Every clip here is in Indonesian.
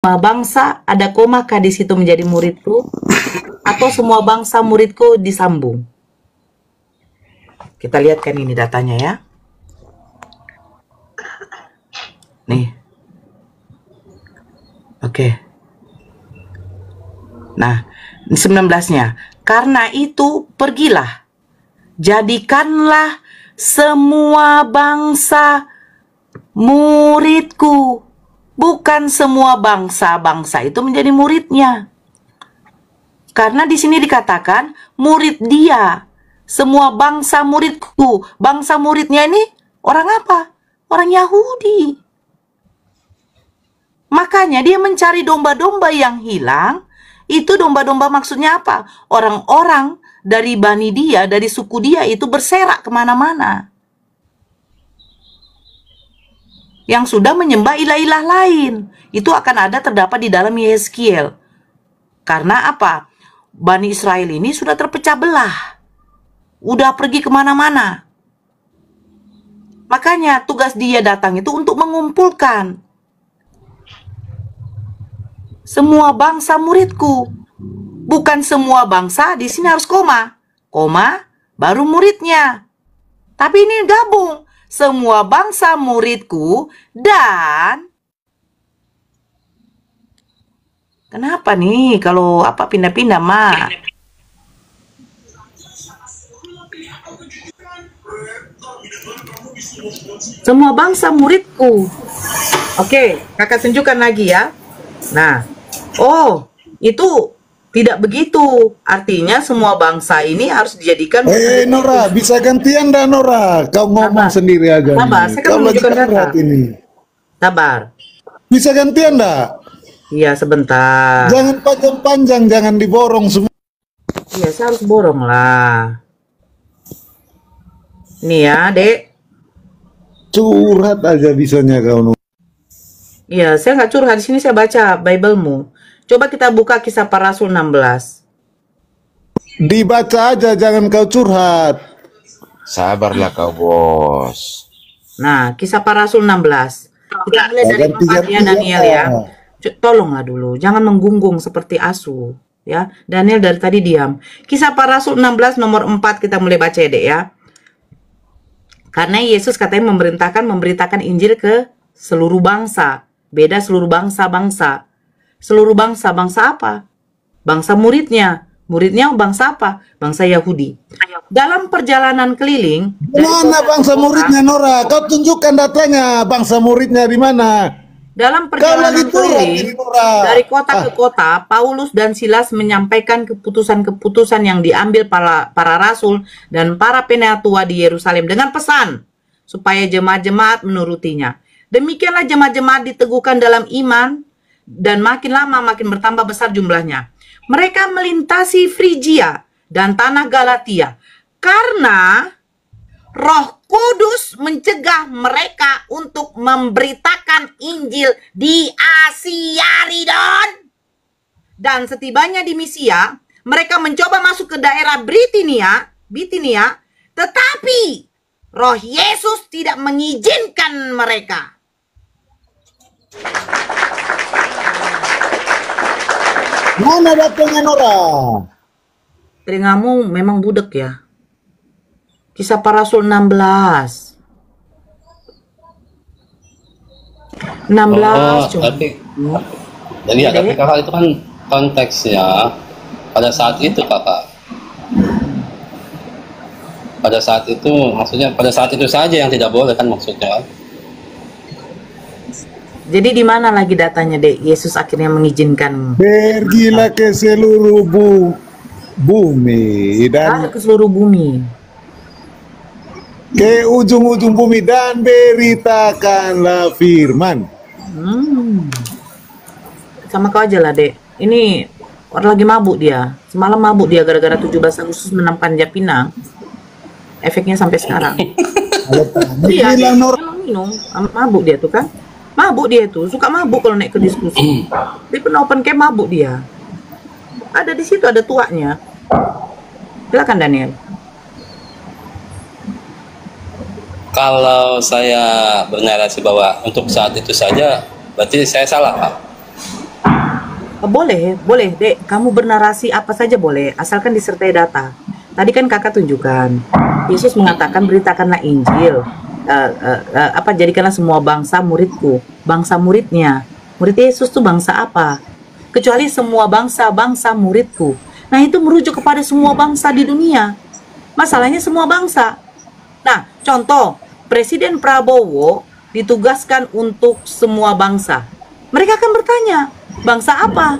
bangsa ada koma kah di situ menjadi muridku? Atau semua bangsa muridku disambung? Kita lihatkan ini datanya ya. Nih. Oke. Nah, 19-nya. Karena itu pergilah. Jadikanlah semua bangsa muridku. Bukan semua bangsa itu menjadi muridnya. Karena di sini dikatakan murid dia. Semua bangsa muridku. Bangsa muridnya ini orang apa? Orang Yahudi. Makanya dia mencari domba-domba yang hilang. Itu domba-domba maksudnya apa? Orang-orang dari bani dia, dari suku dia itu berserak kemana-mana. Yang sudah menyembah ilah-ilah lain. Itu akan ada terdapat di dalam Yeskiel. Karena apa? Bani Israel ini sudah terpecah belah. Udah pergi kemana-mana. Makanya tugas dia datang itu untuk mengumpulkan semua bangsa muridku. Bukan semua bangsa, di sini harus koma. Koma, baru muridnya. Tapi ini gabung. Semua bangsa muridku dan kenapa nih kalau apa pindah-pindah mah? Semua bangsa muridku. Oke, kakak tunjukkan lagi ya. Nah, oh itu tidak begitu. Artinya semua bangsa ini harus dijadikan. Nora, bisa gantian dah Nora. Kau ngomong sendiri aja. Sabar, saya kan menunjukkan data. Ini. Sabar. Bisa gantian dah. Iya, sebentar. Jangan panjang-panjang, jangan diborong semua. Iya, saya harus borong lah. Nih ya, Dek. Curhat aja bisanya kau. Iya, saya nggak curhat. Di sini saya baca Bible-mu. Coba kita buka Kisah Para Rasul 16. Dibaca aja, jangan kau curhat. Sabarlah kau, bos. Nah, Kisah Para Rasul 16. Kita mulai dari 4 ya, Daniel ya. Tolonglah dulu, jangan menggunggung seperti asu. Ya, Daniel dari tadi diam. Kisah Para Rasul 16 nomor 4 kita mulai baca ya, Dek ya. Karena Yesus katanya memberitakan Injil ke seluruh bangsa. Beda seluruh bangsa-bangsa. Seluruh bangsa apa? Bangsa muridnya. Muridnya bangsa apa? Bangsa Yahudi. Dalam perjalanan keliling. Mana bangsa muridnya Nora? Kau tunjukkan datanya. Bangsa muridnya di mana? Dalam perjalanan keliling dari kota ke kota, Paulus dan Silas menyampaikan keputusan-keputusan yang diambil para rasul dan para penatua di Yerusalem dengan pesan supaya jemaat-jemaat menurutinya. Demikianlah jemaat-jemaat diteguhkan dalam iman dan makin lama makin bertambah besar jumlahnya. Mereka melintasi Frigia dan tanah Galatia karena Roh Kudus mencegah mereka untuk memberitakan Injil di Asia Ridon. Dan setibanya di Misia, mereka mencoba masuk ke daerah Bitinia, tetapi Roh Yesus tidak mengizinkan mereka. Mana datanya Nora? Telingamu memang budek ya. Kisah Para Rasul 16. 16 tapi jadi ya, tapi kakak itu kan konteksnya pada saat itu kakak. Pada saat itu maksudnya pada saat itu saja yang tidak boleh kan maksudnya. Jadi di mana lagi datanya, Dek? Yesus akhirnya mengizinkan. Pergilah ke seluruh bumi dan ke seluruh bumi. Ke ujung-ujung bumi dan beritakanlah firman. Sama kau aja lah, Dek. Ini orang lagi mabuk dia. Semalam mabuk dia gara-gara 17 Agustus menang Panjat Pinang. Efeknya sampai sekarang. Iya, dia minum. Mabuk dia tuh kan. Mabuk dia tuh, suka mabuk kalau naik ke diskusi. Di pernah open camp mabuk dia. Ada di situ, ada tuanya. Silakan Daniel. Kalau saya bernarasi bahwa untuk saat itu saja, berarti saya salah, Pak. Boleh, boleh, Dek. Kamu bernarasi apa saja boleh, asalkan disertai data. Tadi kan kakak tunjukkan, Yesus mengatakan beritakanlah Injil, jadikanlah semua bangsa muridku, bangsa muridnya. Murid Yesus tuh bangsa apa? Kecuali semua bangsa muridku. Nah itu merujuk kepada semua bangsa di dunia. Masalahnya semua bangsa. Nah contoh, Presiden Prabowo ditugaskan untuk semua bangsa. Mereka akan bertanya, bangsa apa?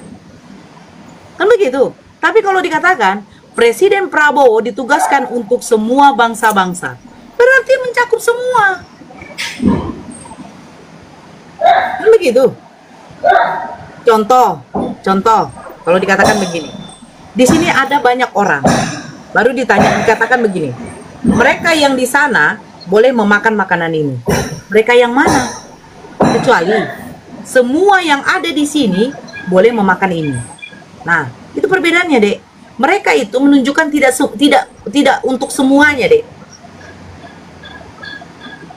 Kan begitu. Tapi kalau dikatakan Presiden Prabowo ditugaskan untuk semua bangsa-bangsa, berarti mencakup semua. Kan begitu. Contoh, kalau dikatakan begini, di sini ada banyak orang, baru dikatakan begini, mereka yang di sana boleh memakan makanan ini. Mereka yang mana? Kecuali semua yang ada di sini boleh memakan ini. Nah, itu perbedaannya, Dek. Mereka itu menunjukkan tidak untuk semuanya, Dek.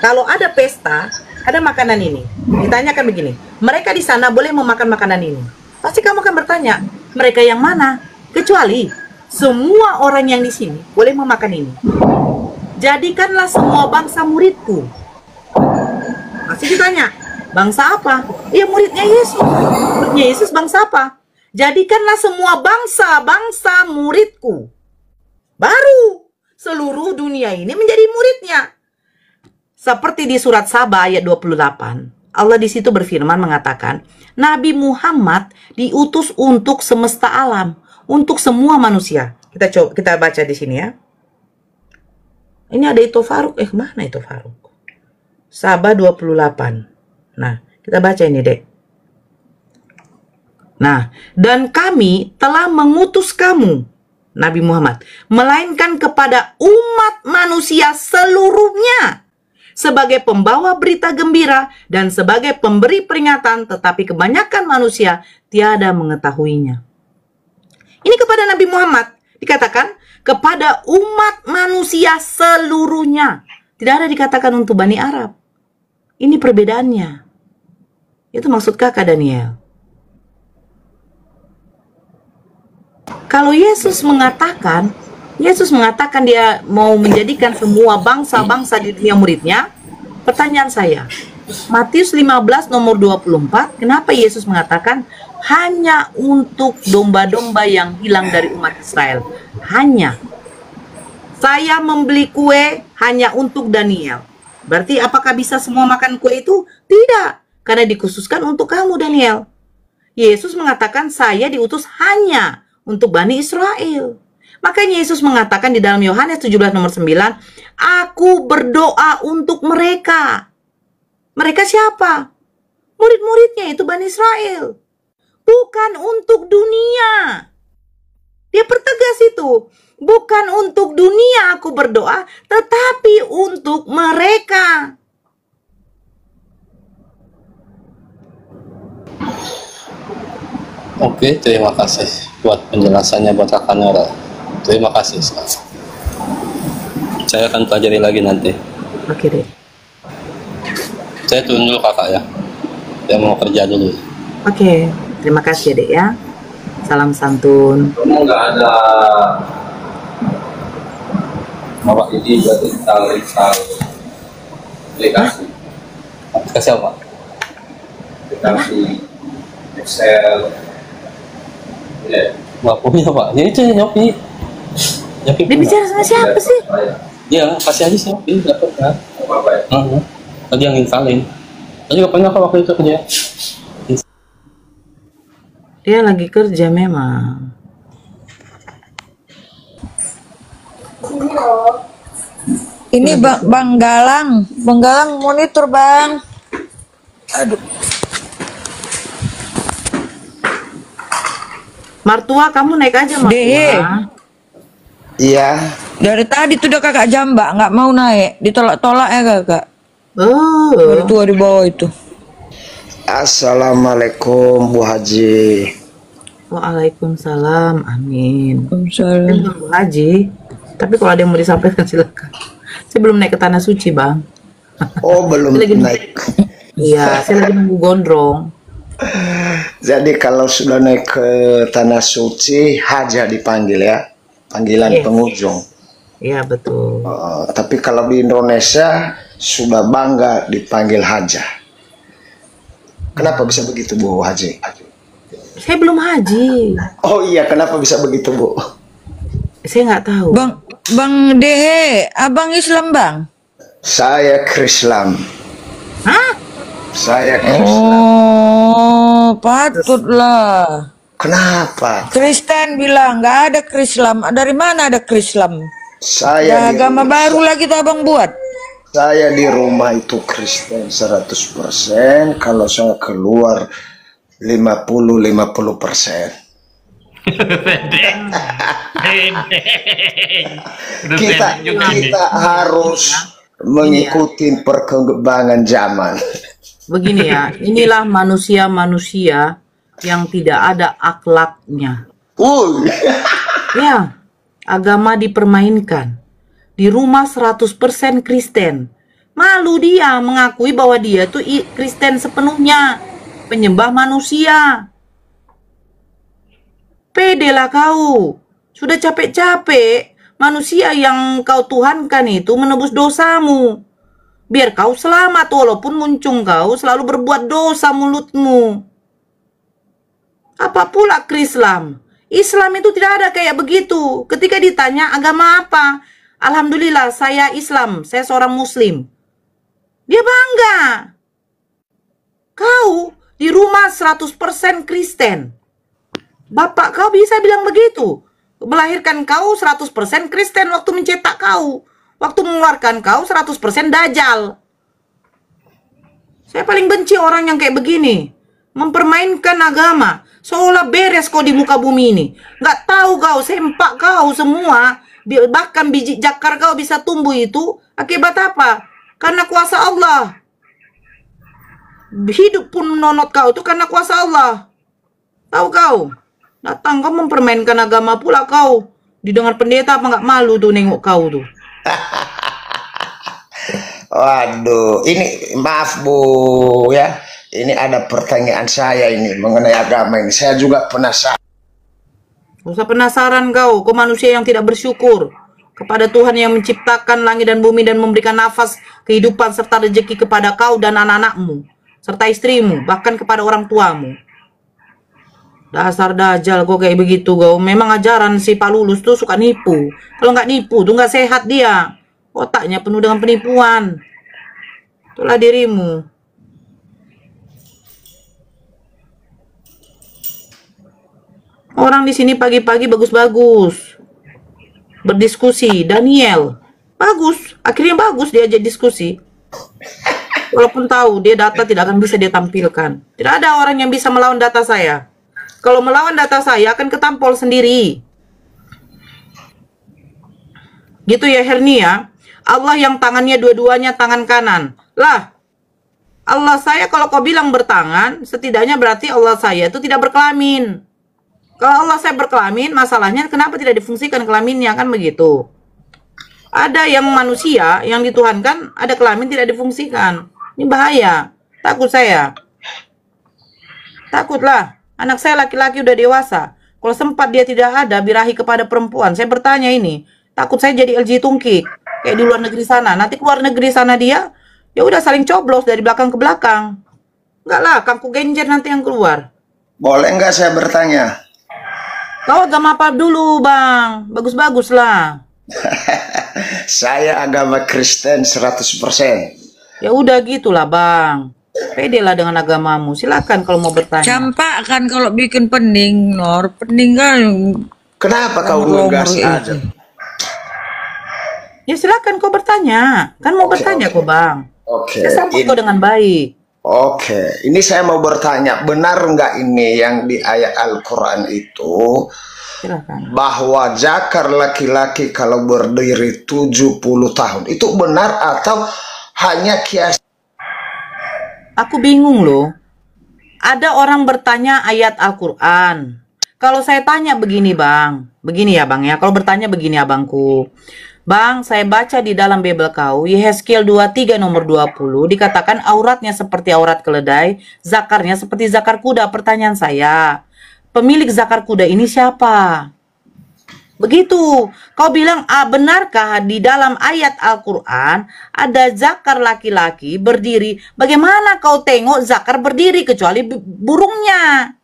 Kalau ada pesta, ada makanan ini. Ditanyakan begini, mereka di sana boleh memakan makanan ini. Pasti kamu akan bertanya, mereka yang mana? Kecuali semua orang yang di sini boleh memakan ini. Jadikanlah semua bangsa muridku. Masih ditanya, bangsa apa? Ya muridnya Yesus. Muridnya Yesus bangsa apa? Jadikanlah semua bangsa muridku. Baru seluruh dunia ini menjadi muridnya. Seperti di surat Saba ayat 28. Allah di situ berfirman mengatakan, Nabi Muhammad diutus untuk semesta alam, untuk semua manusia. Kita baca di sini ya. Ini ada itu Faruk. Kemana itu Faruk? Saba 28. Nah, kita baca ini, Dek. Nah, dan kami telah mengutus kamu, Nabi Muhammad, melainkan kepada umat manusia seluruhnya, sebagai pembawa berita gembira dan sebagai pemberi peringatan, tetapi kebanyakan manusia tiada mengetahuinya. Ini kepada Nabi Muhammad dikatakan kepada umat manusia seluruhnya. Tidak ada dikatakan untuk Bani Arab. Ini perbedaannya. Itu maksud kakak Daniel. Kalau Yesus mengatakan dia mau menjadikan semua bangsa-bangsa di dunia muridnya, pertanyaan saya, Matius 15 nomor 24, kenapa Yesus mengatakan hanya untuk domba-domba yang hilang dari umat Israel? Hanya. Saya membeli kue hanya untuk Daniel. Berarti apakah bisa semua makan kue itu? Tidak, karena dikhususkan untuk kamu Daniel. Yesus mengatakan saya diutus hanya untuk Bani Israel. Makanya Yesus mengatakan di dalam Yohanes 17 nomor 9, aku berdoa untuk mereka. Mereka siapa? Murid-muridnya itu Bani Israel. Bukan untuk dunia. Dia pertegas itu. Bukan untuk dunia aku berdoa, tetapi untuk mereka. Oke, terima kasih buat penjelasannya buat Kakak Nora. Terima kasih sekali. Saya akan pelajari lagi nanti. Oke deh. Saya turun dulu kakak ya. Saya mau kerja dulu. Oke, terima kasih dek ya. Salam santun. Kamu nggak ada bapak ini buat install aplikasi. Aplikasi apa? Aplikasi Excel. Ya, nggak punya pak. Ya itu Nyopi. Dia bicara sama siapa sih? Iya, kasih aja sih Nyopi, dapat kan? Apa ya? Tadi yang installin. Tadi kapan aku waktu itu kerja? Dia lagi kerja memang. Ini Bang Galang monitor Bang. Aduh. Mertua kamu naik aja mertua. Iya. Dari tadi tuh udah kakak jambak nggak mau naik, ditolak-tolak ya kakak. Oh. Mertua di bawah itu. Assalamualaikum Bu Haji. Waalaikumsalam, amin. Waalaikumsalam. Bu Haji. Tapi kalau ada yang mau disampaikan silakan. Saya belum naik ke tanah suci bang. Oh belum lagi naik. Iya, saya lagi nunggu gondrong. Jadi kalau sudah naik ke tanah suci, haja dipanggil ya, panggilan Yes. pengunjung. Iya betul. Tapi kalau di Indonesia sudah bangga dipanggil haja. Kenapa bisa begitu Bu Haji? Saya belum haji. Oh iya, kenapa bisa begitu Bu? Saya nggak tahu. Bang Dehe, abang Islam bang? Saya Krislam. Hah? Saya Krislam. Oh, patutlah. Kenapa? Kristen bilang nggak ada Krislam. Dari mana ada Krislam? Saya di, Agama baru lagi tuh abang buat. saya di rumah itu Kristen 100%. Kalau saya keluar 50-50%. Kita harus mengikuti perkembangan zaman. Begini ya, inilah manusia-manusia yang tidak ada akhlaknya. Ya, agama dipermainkan. Di rumah 100% Kristen. Malu dia mengakui bahwa dia tuh Kristen sepenuhnya. Penyembah manusia. Pedelah kau. Sudah capek-capek manusia yang kau tuhankan itu menebus dosamu. Biar kau selamat walaupun muncung kau selalu berbuat dosa mulutmu. Apa pula Krislam? Islam itu tidak ada kayak begitu. Ketika ditanya agama apa? Alhamdulillah saya Islam, saya seorang Muslim. Dia bangga. Kau di rumah 100% Kristen. Bapak kau bisa bilang begitu. Melahirkan kau 100% Kristen waktu mencetak kau. Waktu mengeluarkan kau 100% Dajjal. Saya paling benci orang yang kayak begini. Mempermainkan agama. Seolah beres kau di muka bumi ini. Nggak tahu kau, sempak kau semua. Bahkan biji jakar kau bisa tumbuh itu. Akibat apa? Karena kuasa Allah. Hidup pun menonot kau itu karena kuasa Allah. Tahu kau? Datang kau mempermainkan agama pula kau. Didengar pendeta apa nggak malu tuh nengok kau tuh. Waduh, ini maaf Bu ya. Ini ada pertanyaan saya ini mengenai agama ini. Saya juga penasaran. Gak usah penasaran kau manusia yang tidak bersyukur kepada Tuhan yang menciptakan langit dan bumi dan memberikan nafas kehidupan serta rezeki kepada kau dan anak-anakmu serta istrimu, bahkan kepada orang tuamu. Dasar dajal kok kayak begitu kau. Memang ajaran si Pak Lulus tuh suka nipu. Kalau nggak nipu tuh nggak sehat dia. Otaknya penuh dengan penipuan. Itulah dirimu. Orang di sini pagi-pagi bagus-bagus. Berdiskusi. Daniel. Bagus. Akhirnya bagus diajak diskusi. Walaupun tahu dia data tidak akan bisa dia tampilkan. Tidak ada orang yang bisa melawan data saya. Kalau melawan data saya akan ketampol sendiri. Gitu ya Hernia. Allah yang tangannya dua-duanya tangan kanan. Lah. Allah saya kalau kau bilang bertangan, setidaknya berarti Allah saya itu tidak berkelamin. Kalau Allah saya berkelamin, masalahnya kenapa tidak difungsikan kelaminnya, kan begitu. Ada yang manusia yang dituhankan, ada kelamin tidak difungsikan. Ini bahaya. Takut saya. Takutlah. Anak saya laki-laki udah dewasa. Kalau sempat dia tidak ada birahi kepada perempuan, saya bertanya ini. Takut saya jadi LG Tungkik kayak di luar negeri sana. Nanti keluar negeri sana dia, ya udah saling coblos dari belakang ke belakang. Enggak lah, kangku genjer nanti yang keluar. Boleh nggak saya bertanya? Kau agama apa dulu, Bang? Bagus-bagus lah. Saya agama Kristen 100%. Ya udah gitulah, Bang. Pedelah dengan agamamu. Silakan kalau mau bertanya. Campak kan kalau bikin pening, Nor. Pening kan. Kenapa kau ngegas aja? Ya silakan kau bertanya. Kan mau bertanya kok, Bang. Oke. Saya sambut kau dengan baik. Oke, ini saya mau bertanya, benar nggak ini yang di ayat Al-Quran itu Silakan. bahwa zakar laki-laki kalau berdiri 70 tahun itu benar atau hanya kias? Aku bingung loh. Ada orang bertanya ayat Al-Quran. Kalau saya tanya begini, Bang. Begini ya, Bang ya. Kalau bertanya begini, abangku. Bang, saya baca di dalam Bible kau, Yehezkiel 23 nomor 20, dikatakan auratnya seperti aurat keledai, zakarnya seperti zakar kuda. Pertanyaan saya, pemilik zakar kuda ini siapa? Begitu. Kau bilang, benarkah di dalam ayat Al-Quran ada zakar laki-laki berdiri? Bagaimana kau tengok zakar berdiri kecuali burungnya?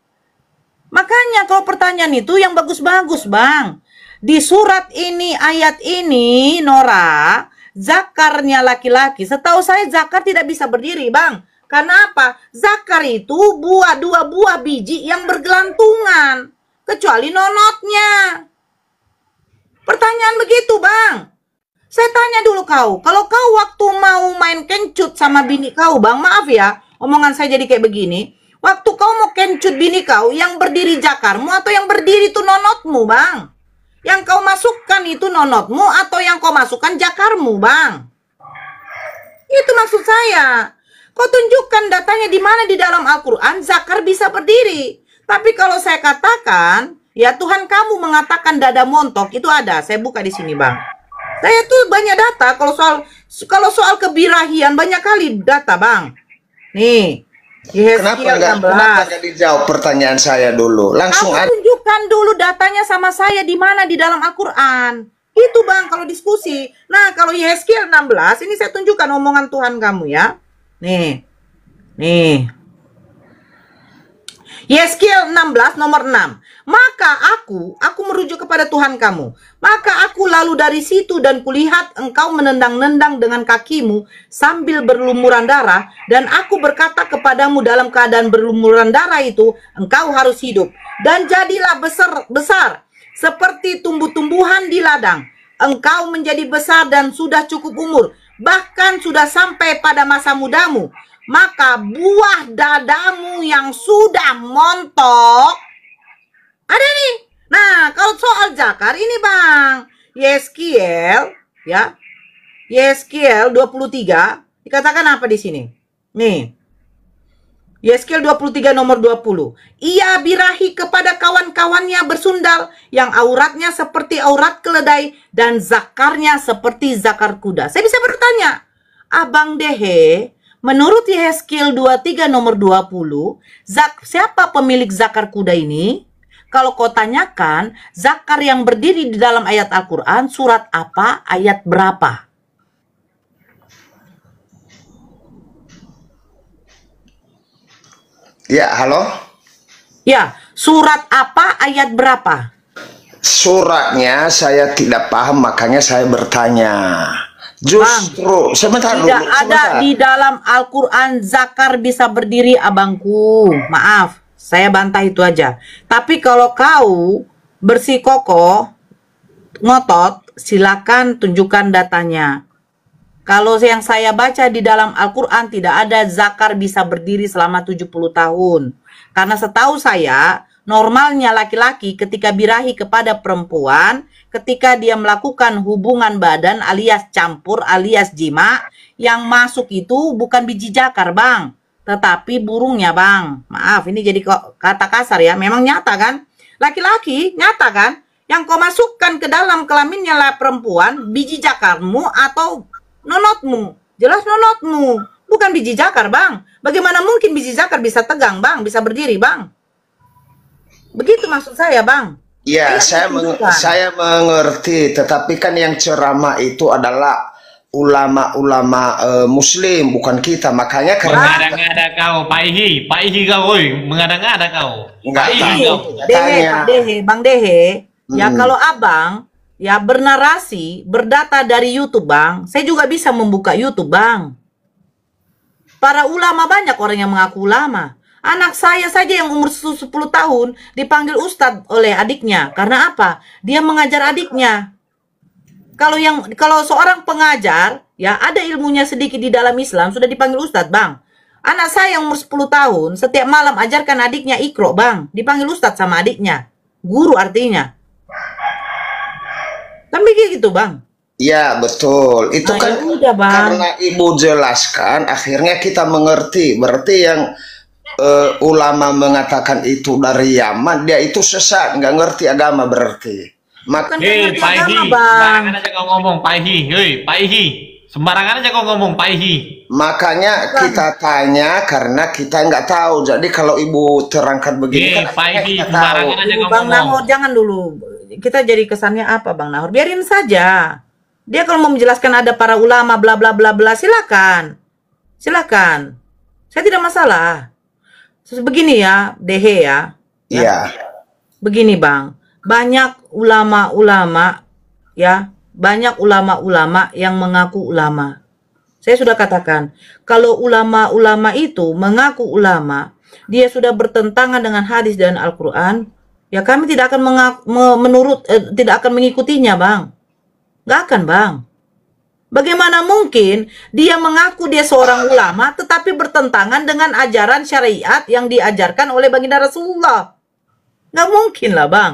Makanya kalau pertanyaan itu yang bagus-bagus, Bang. Di surat ini, ayat ini, Nora, zakarnya laki-laki. Setahu saya zakar tidak bisa berdiri, Bang. Karena apa? Zakar itu dua buah biji yang bergelantungan. Kecuali nonotnya. Pertanyaan begitu, Bang. Saya tanya dulu kau. Kalau kau waktu mau main kencut sama bini kau, Bang, maaf ya, omongan saya jadi kayak begini. Waktu kau mau kencut bini kau, yang berdiri zakarmu atau yang berdiri itu nonotmu, Bang? Yang kau masukkan itu nonotmu atau yang kau masukkan zakarmu, Bang? Itu maksud saya. Kau tunjukkan datanya di mana di dalam Al-Quran zakar bisa berdiri. Tapi kalau saya katakan, ya Tuhan kamu mengatakan dada montok, itu ada. Saya buka di sini, Bang. Saya tuh banyak data. Kalau soal kebirahian banyak kali data, Bang. Nih. Kenapa nggak dijawab pertanyaan saya dulu? Langsung aja. Tunjukkan dulu datanya sama saya di mana di dalam Al-Quran. Itu, Bang, kalau diskusi. Nah, kalau Yehezkiel 16, ini saya tunjukkan omongan Tuhan kamu ya. Nih. Yehezkiel 16 nomor 6. Maka aku merujuk kepada Tuhan kamu. Maka aku lalu dari situ dan kulihat engkau menendang-nendang dengan kakimu sambil berlumuran darah. Dan aku berkata kepadamu dalam keadaan berlumuran darah itu, engkau harus hidup. Dan jadilah besar seperti tumbuh-tumbuhan di ladang. Engkau menjadi besar dan sudah cukup umur. Bahkan sudah sampai pada masa mudamu. Maka buah dadamu yang sudah montok ada nih. Nah, kalau soal zakar ini, Bang, Yehezkiel ya. Yehezkiel 23 dikatakan apa di sini? Nih. Yehezkiel 23 nomor 20. Ia birahi kepada kawan-kawannya bersundal yang auratnya seperti aurat keledai dan zakarnya seperti zakar kuda. Saya bisa bertanya, Abang Dehe, menurut Yehezkiel 23 nomor 20, siapa pemilik zakar kuda ini? Kalau kau tanyakan, zakar yang berdiri di dalam ayat Al-Quran, surat apa, ayat berapa? Ya, halo? Ya, surat apa, ayat berapa? Suratnya saya tidak paham, makanya saya bertanya. Justru, sebentar dulu. Tidak ada di dalam Al-Quran zakar bisa berdiri, abangku. Maaf. Saya bantah itu aja. Tapi kalau kau bersikokoh, ngotot, silakan tunjukkan datanya. Kalau yang saya baca di dalam Al-Quran tidak ada zakar bisa berdiri selama 70 tahun. Karena setahu saya, normalnya laki-laki ketika birahi kepada perempuan, ketika dia melakukan hubungan badan alias campur alias jima, yang masuk itu bukan biji zakar, Bang. Tetapi burungnya, Bang. Maaf, ini jadi kata kasar ya. Memang nyata kan? Laki-laki nyata kan? Yang kau masukkan ke dalam kelaminnya lah perempuan, biji zakarmu atau nonotmu. Jelas nonotmu. Bukan biji zakar, Bang. Bagaimana mungkin biji zakar bisa tegang, Bang? Bisa berdiri, Bang? Begitu maksud saya, Bang. Ya, saya mengerti. Tetapi kan yang ceramah itu adalah ulama-ulama muslim, bukan kita. Makanya karena mengada-ngada kau, Pak Ihi kau, mengada-ngada kau. Enggak Bang Dehe, ya kalau abang ya bernarasi, berdata dari YouTube, Bang, saya juga bisa membuka YouTube, Bang. Para ulama banyak orang yang mengaku ulama. Anak saya saja yang umur 10 tahun dipanggil ustadz oleh adiknya. Karena apa? Dia mengajar adiknya. Kalau seorang pengajar, ya ada ilmunya sedikit di dalam Islam, sudah dipanggil ustadz, Bang. Anak saya yang umur 10 tahun, setiap malam ajarkan adiknya Iqra, Bang. Dipanggil ustadz sama adiknya. Guru artinya. Kan begitu, Bang. Ya, betul. Itu Nah, kan ya udah, Bang. karena Ibu jelaskan, akhirnya kita mengerti. Berarti yang ulama mengatakan itu dari Yaman, dia itu sesat, nggak ngerti agama berarti. Bukan Hei, ngerti Pak Ihi, agama, Bang. sembarangan aja kau ngomong, Pak Ihi. Hei, Pak Ihi, sembarangan aja kau ngomong, Pak Ihi. Makanya kita tanya karena kita nggak tahu. Jadi kalau ibu terangkan begini Hei, kan Pak akhirnya Ihi, kita tahu. sembarangan aja kau Bang ngomong. Nahor, jangan dulu. Kita jadi kesannya apa, Bang Nahor? Biarin saja. Dia kalau mau menjelaskan ada para ulama, bla bla bla bla, silakan. Silakan. Saya tidak masalah. Begini ya, Dehe ya. Iya. Begini, Bang. Banyak ulama-ulama ya, banyak ulama-ulama yang mengaku ulama. Saya sudah katakan, kalau ulama-ulama itu mengaku ulama, dia sudah bertentangan dengan hadis dan Al-Qur'an, ya kami tidak akan tidak akan mengikutinya, Bang. Nggak akan, Bang. Bagaimana mungkin dia mengaku dia seorang ulama tetapi bertentangan dengan ajaran syariat yang diajarkan oleh baginda Rasulullah? Nggak mungkin lah, Bang.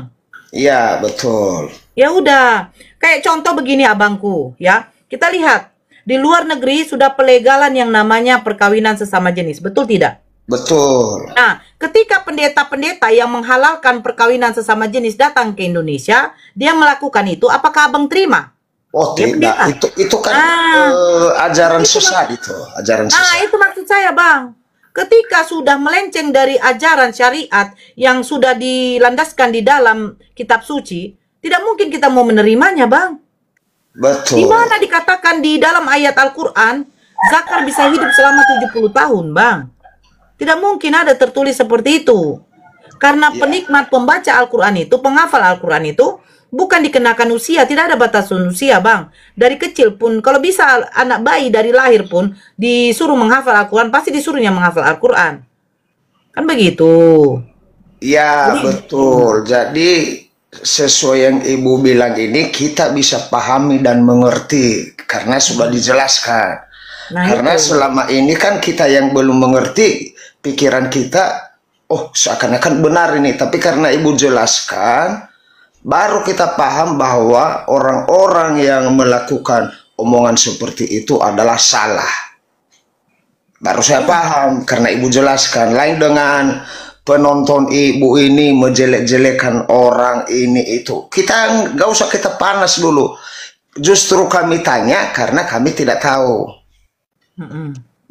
Iya, betul. Ya udah, kayak contoh begini abangku, ya. Kita lihat, di luar negeri sudah pelegalan yang namanya perkawinan sesama jenis, betul tidak? Betul. Nah, ketika pendeta-pendeta yang menghalalkan perkawinan sesama jenis datang ke Indonesia, dia melakukan itu, apakah abang terima? Oh Dia tidak, pendeta. itu kan ajaran sesat itu, ajaran Nah, sesat. itu maksud saya, Bang. Ketika sudah melenceng dari ajaran syariat yang sudah dilandaskan di dalam kitab suci, tidak mungkin kita mau menerimanya, Bang. Betul. Di mana dikatakan di dalam ayat Al-Quran, Zakar bisa hidup selama 70 tahun, Bang. Tidak mungkin ada tertulis seperti itu. Karena penikmat pembaca Al-Quran itu, penghafal Al-Quran itu, bukan dikenakan usia, tidak ada batasan usia, Bang. Dari kecil pun, kalau bisa anak bayi dari lahir pun disuruh menghafal Al-Quran, pasti disuruhnya menghafal Al-Quran. Kan begitu. Ya, betul. Jadi sesuai yang ibu bilang ini kita bisa pahami dan mengerti karena sudah dijelaskan. Nah, Karena itu. selama ini kan kita yang belum mengerti, pikiran kita, oh seakan-akan benar ini. Tapi karena ibu jelaskan, baru kita paham bahwa orang-orang yang melakukan omongan seperti itu adalah salah. Baru saya paham karena ibu jelaskan. Lain dengan penonton ibu ini menjelek-jelekan orang ini itu. Kita nggak usah kita panas dulu. Justru kami tanya karena kami tidak tahu.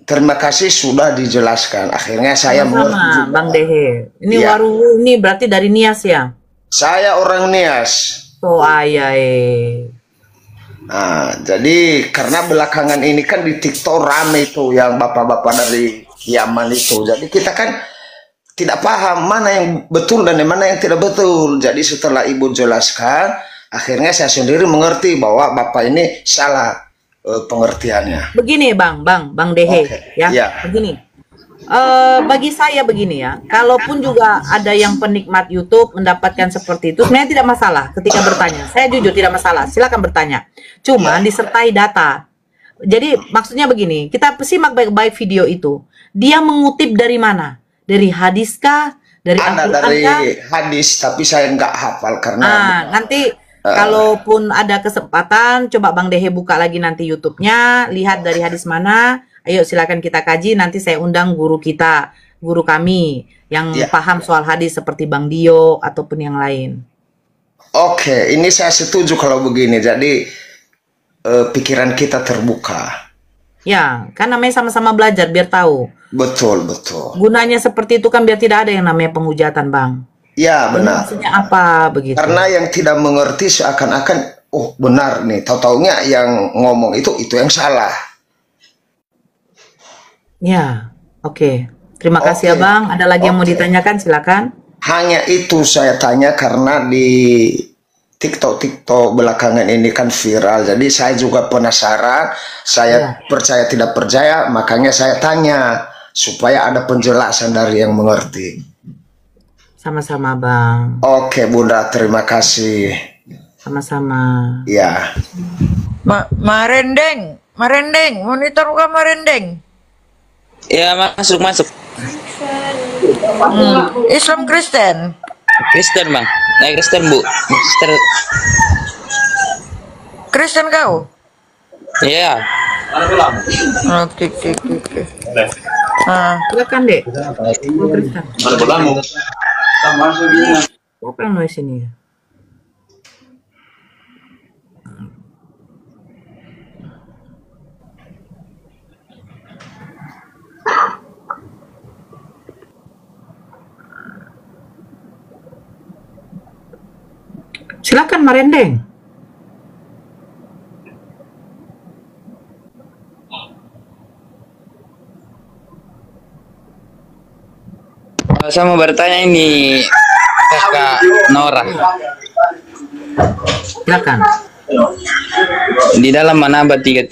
Terima kasih sudah dijelaskan. Akhirnya saya mengerti Sama, juga. Bang Dehe. Ini Ya. waru ini berarti dari Nias ya? Saya orang Nias. So ayah. Nah, jadi karena belakangan ini kan di TikTok rame itu yang bapak-bapak dari Yaman itu. Jadi kita kan tidak paham mana yang betul dan mana yang tidak betul. Jadi setelah ibu jelaskan, akhirnya saya sendiri mengerti bahwa bapak ini salah pengertiannya. Begini, Bang Dehe, Oke, ya. ya. Begini. Bagi saya begini ya, kalaupun juga ada yang penikmat YouTube mendapatkan seperti itu, sebenarnya tidak masalah ketika bertanya. Saya jujur tidak masalah, silakan bertanya. Cuman disertai data. Jadi maksudnya begini, kita simak baik-baik video itu. Dia mengutip dari mana? Dari hadis kah? Dari Ada Al-Quran dari kah? hadis, tapi saya nggak hafal karena Nanti kalaupun ada kesempatan, coba Bang Dehe buka lagi nanti YouTube-nya, lihat dari hadis mana. Ayo silakan kita kaji, nanti saya undang guru kita, guru kami yang paham soal hadis seperti Bang Dio ataupun yang lain. Oke, ini saya setuju kalau begini. Jadi pikiran kita terbuka. Ya, kan namanya sama-sama belajar biar tahu. Betul, betul. Gunanya seperti itu kan biar tidak ada yang namanya penghujatan, Bang. Ya, Ini benar. maksudnya apa begitu? Karena yang tidak mengerti seakan-akan, oh benar nih, tahu-taunya yang ngomong itu yang salah. Ya, oke. Terima kasih ya, Oke. Bang. Ada lagi yang mau Oke. ditanyakan? Silakan. Hanya itu saya tanya karena di TikTok belakangan ini kan viral. Jadi saya juga penasaran, saya percaya tidak percaya, makanya saya tanya supaya ada penjelasan dari yang mengerti. Sama-sama, Bang. Oke, Bunda, terima kasih. Sama-sama. Ya. Marendeng, monitor muka Marendeng. Ya, masuk. Islam Kristen. Kristen, Bang. Kristen, Bu. Kristen kau? Iya. Oke. Ah, Silakan, Dek. Mau Kristen. Apa yang noise ini ya? Silakan Marendeng. Saya mau bertanya ini Kakak Nora. Silakan. Di dalam Manaba 33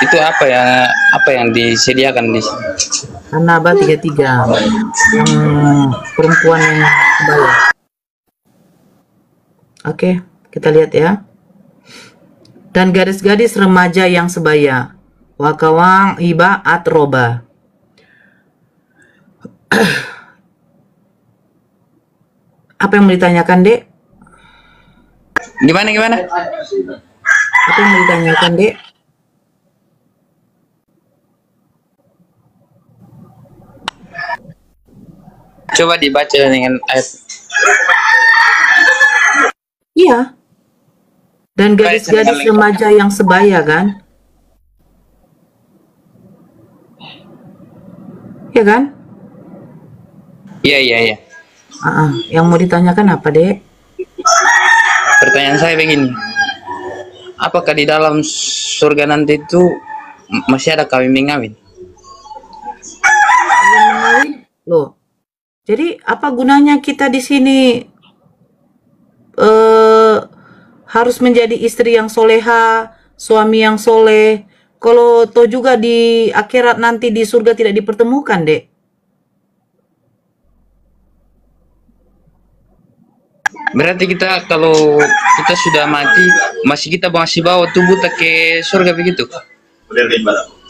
itu apa yang disediakan di sini? Manaba 33 yang perempuan yang kebaya. Oke, kita lihat ya. Dan gadis-gadis remaja yang sebaya. Wakawang iba atroba. Apa yang mau ditanyakan, Dek? Gimana? Apa yang mau ditanyakan, Dek? Coba dibaca dengan ayat. Iya. Dan gadis-gadis remaja yang sebaya, kan? Iya kan? Iya. Yang mau ditanyakan apa, Dek? Pertanyaan saya begini. Apakah di dalam surga nanti itu masih ada kawin mengawin? Loh. Jadi apa gunanya kita di sini harus menjadi istri yang soleha, suami yang soleh, kalau toh juga di akhirat nanti di surga tidak dipertemukan, Dek? Berarti kita kalau kita sudah mati, kita masih bawa tubuh ke surga begitu?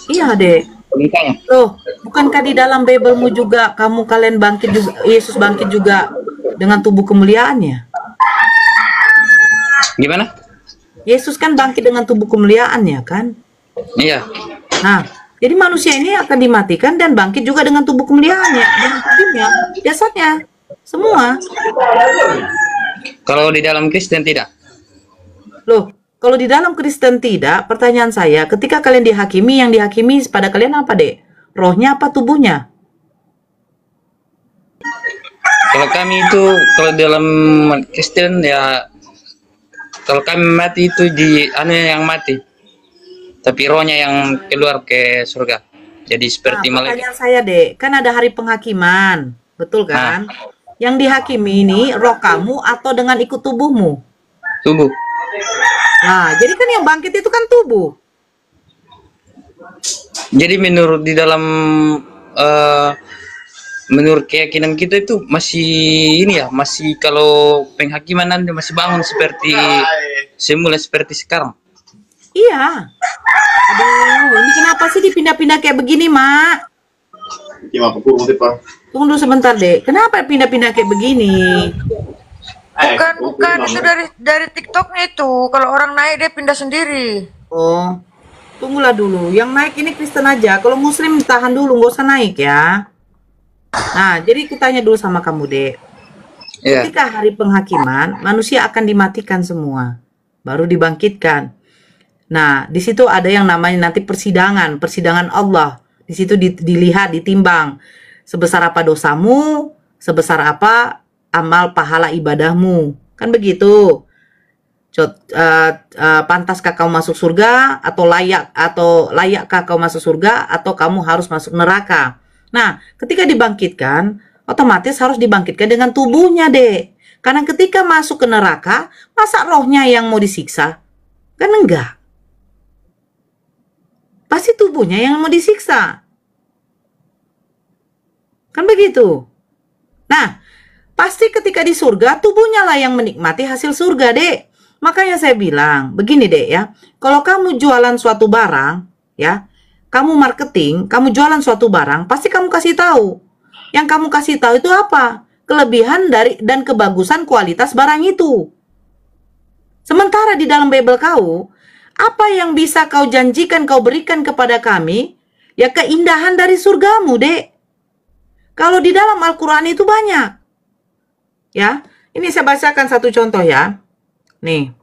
Iya, Dek. Logikanya. Loh, bukankah di dalam Biblemu juga kalian bangkit juga, Yesus bangkit juga dengan tubuh kemuliaannya? Gimana? Yesus kan bangkit dengan tubuh kemuliaannya, kan? Iya. Nah, jadi manusia ini akan dimatikan dan bangkit juga dengan tubuh kemuliaannya, dengan tubuhnya, jasadnya, semua. Kalau di dalam Kristen tidak? Loh, kalau di dalam Kristen tidak, pertanyaan saya, ketika kalian dihakimi, yang dihakimi pada kalian apa, Dek? Rohnya apa tubuhnya? Kalau kami itu, kalau dalam Kristen ya, kalau kami mati itu di yang mati, tapi rohnya yang keluar ke surga. Jadi seperti malaikat. Pertanyaan saya, Dek, kan ada hari penghakiman, betul kan? Yang dihakimi ini roh kamu atau dengan ikut tubuhmu? Tubuh. Nah, jadi kan yang bangkit itu kan tubuh. Jadi menurut di dalam menurut keyakinan kita itu masih ini ya, masih kalau penghakiman nanti masih bangun seperti semula seperti sekarang. Iya. Aduh, ini kenapa sih dipindah-pindah kayak begini, Mak? Tunggu dulu sebentar, Dek. Kenapa pindah-pindah kayak begini? Bukan itu dari TikToknya itu. Kalau orang naik dia pindah sendiri. Oh, tunggulah dulu. Yang naik ini Kristen aja. Kalau Muslim ditahan dulu, nggak usah naik ya. Nah, jadi kita tanya dulu sama kamu, Dek. Yeah. Ketika hari penghakiman, manusia akan dimatikan semua, baru dibangkitkan. Nah, di situ ada yang namanya nanti persidangan Allah. Di situ dilihat, ditimbang sebesar apa dosamu, sebesar apa amal pahala ibadahmu, kan begitu. Pantaskah kau masuk surga atau layakkah kau masuk surga atau kamu harus masuk neraka. Nah, ketika dibangkitkan, otomatis harus dibangkitkan dengan tubuhnya, Dek. Karena ketika masuk ke neraka, masa rohnya yang mau disiksa? Kan enggak. Pasti tubuhnya yang mau disiksa. Kan begitu. Nah, pasti ketika di surga, tubuhnya lah yang menikmati hasil surga, Dek. Makanya saya bilang, begini, Dek ya. Kalau kamu jualan suatu barang, ya, kamu marketing, kamu jualan suatu barang, pasti kamu kasih tahu. Yang kamu kasih tahu itu apa? Kelebihan dari dan kebagusan kualitas barang itu. Sementara di dalam Bible kau, apa yang bisa kau janjikan, kau berikan kepada kami, ya keindahan dari surgamu, Dek. Kalau di dalam Al-Quran itu banyak. Ya, ini saya bacakan satu contoh ya. Nih.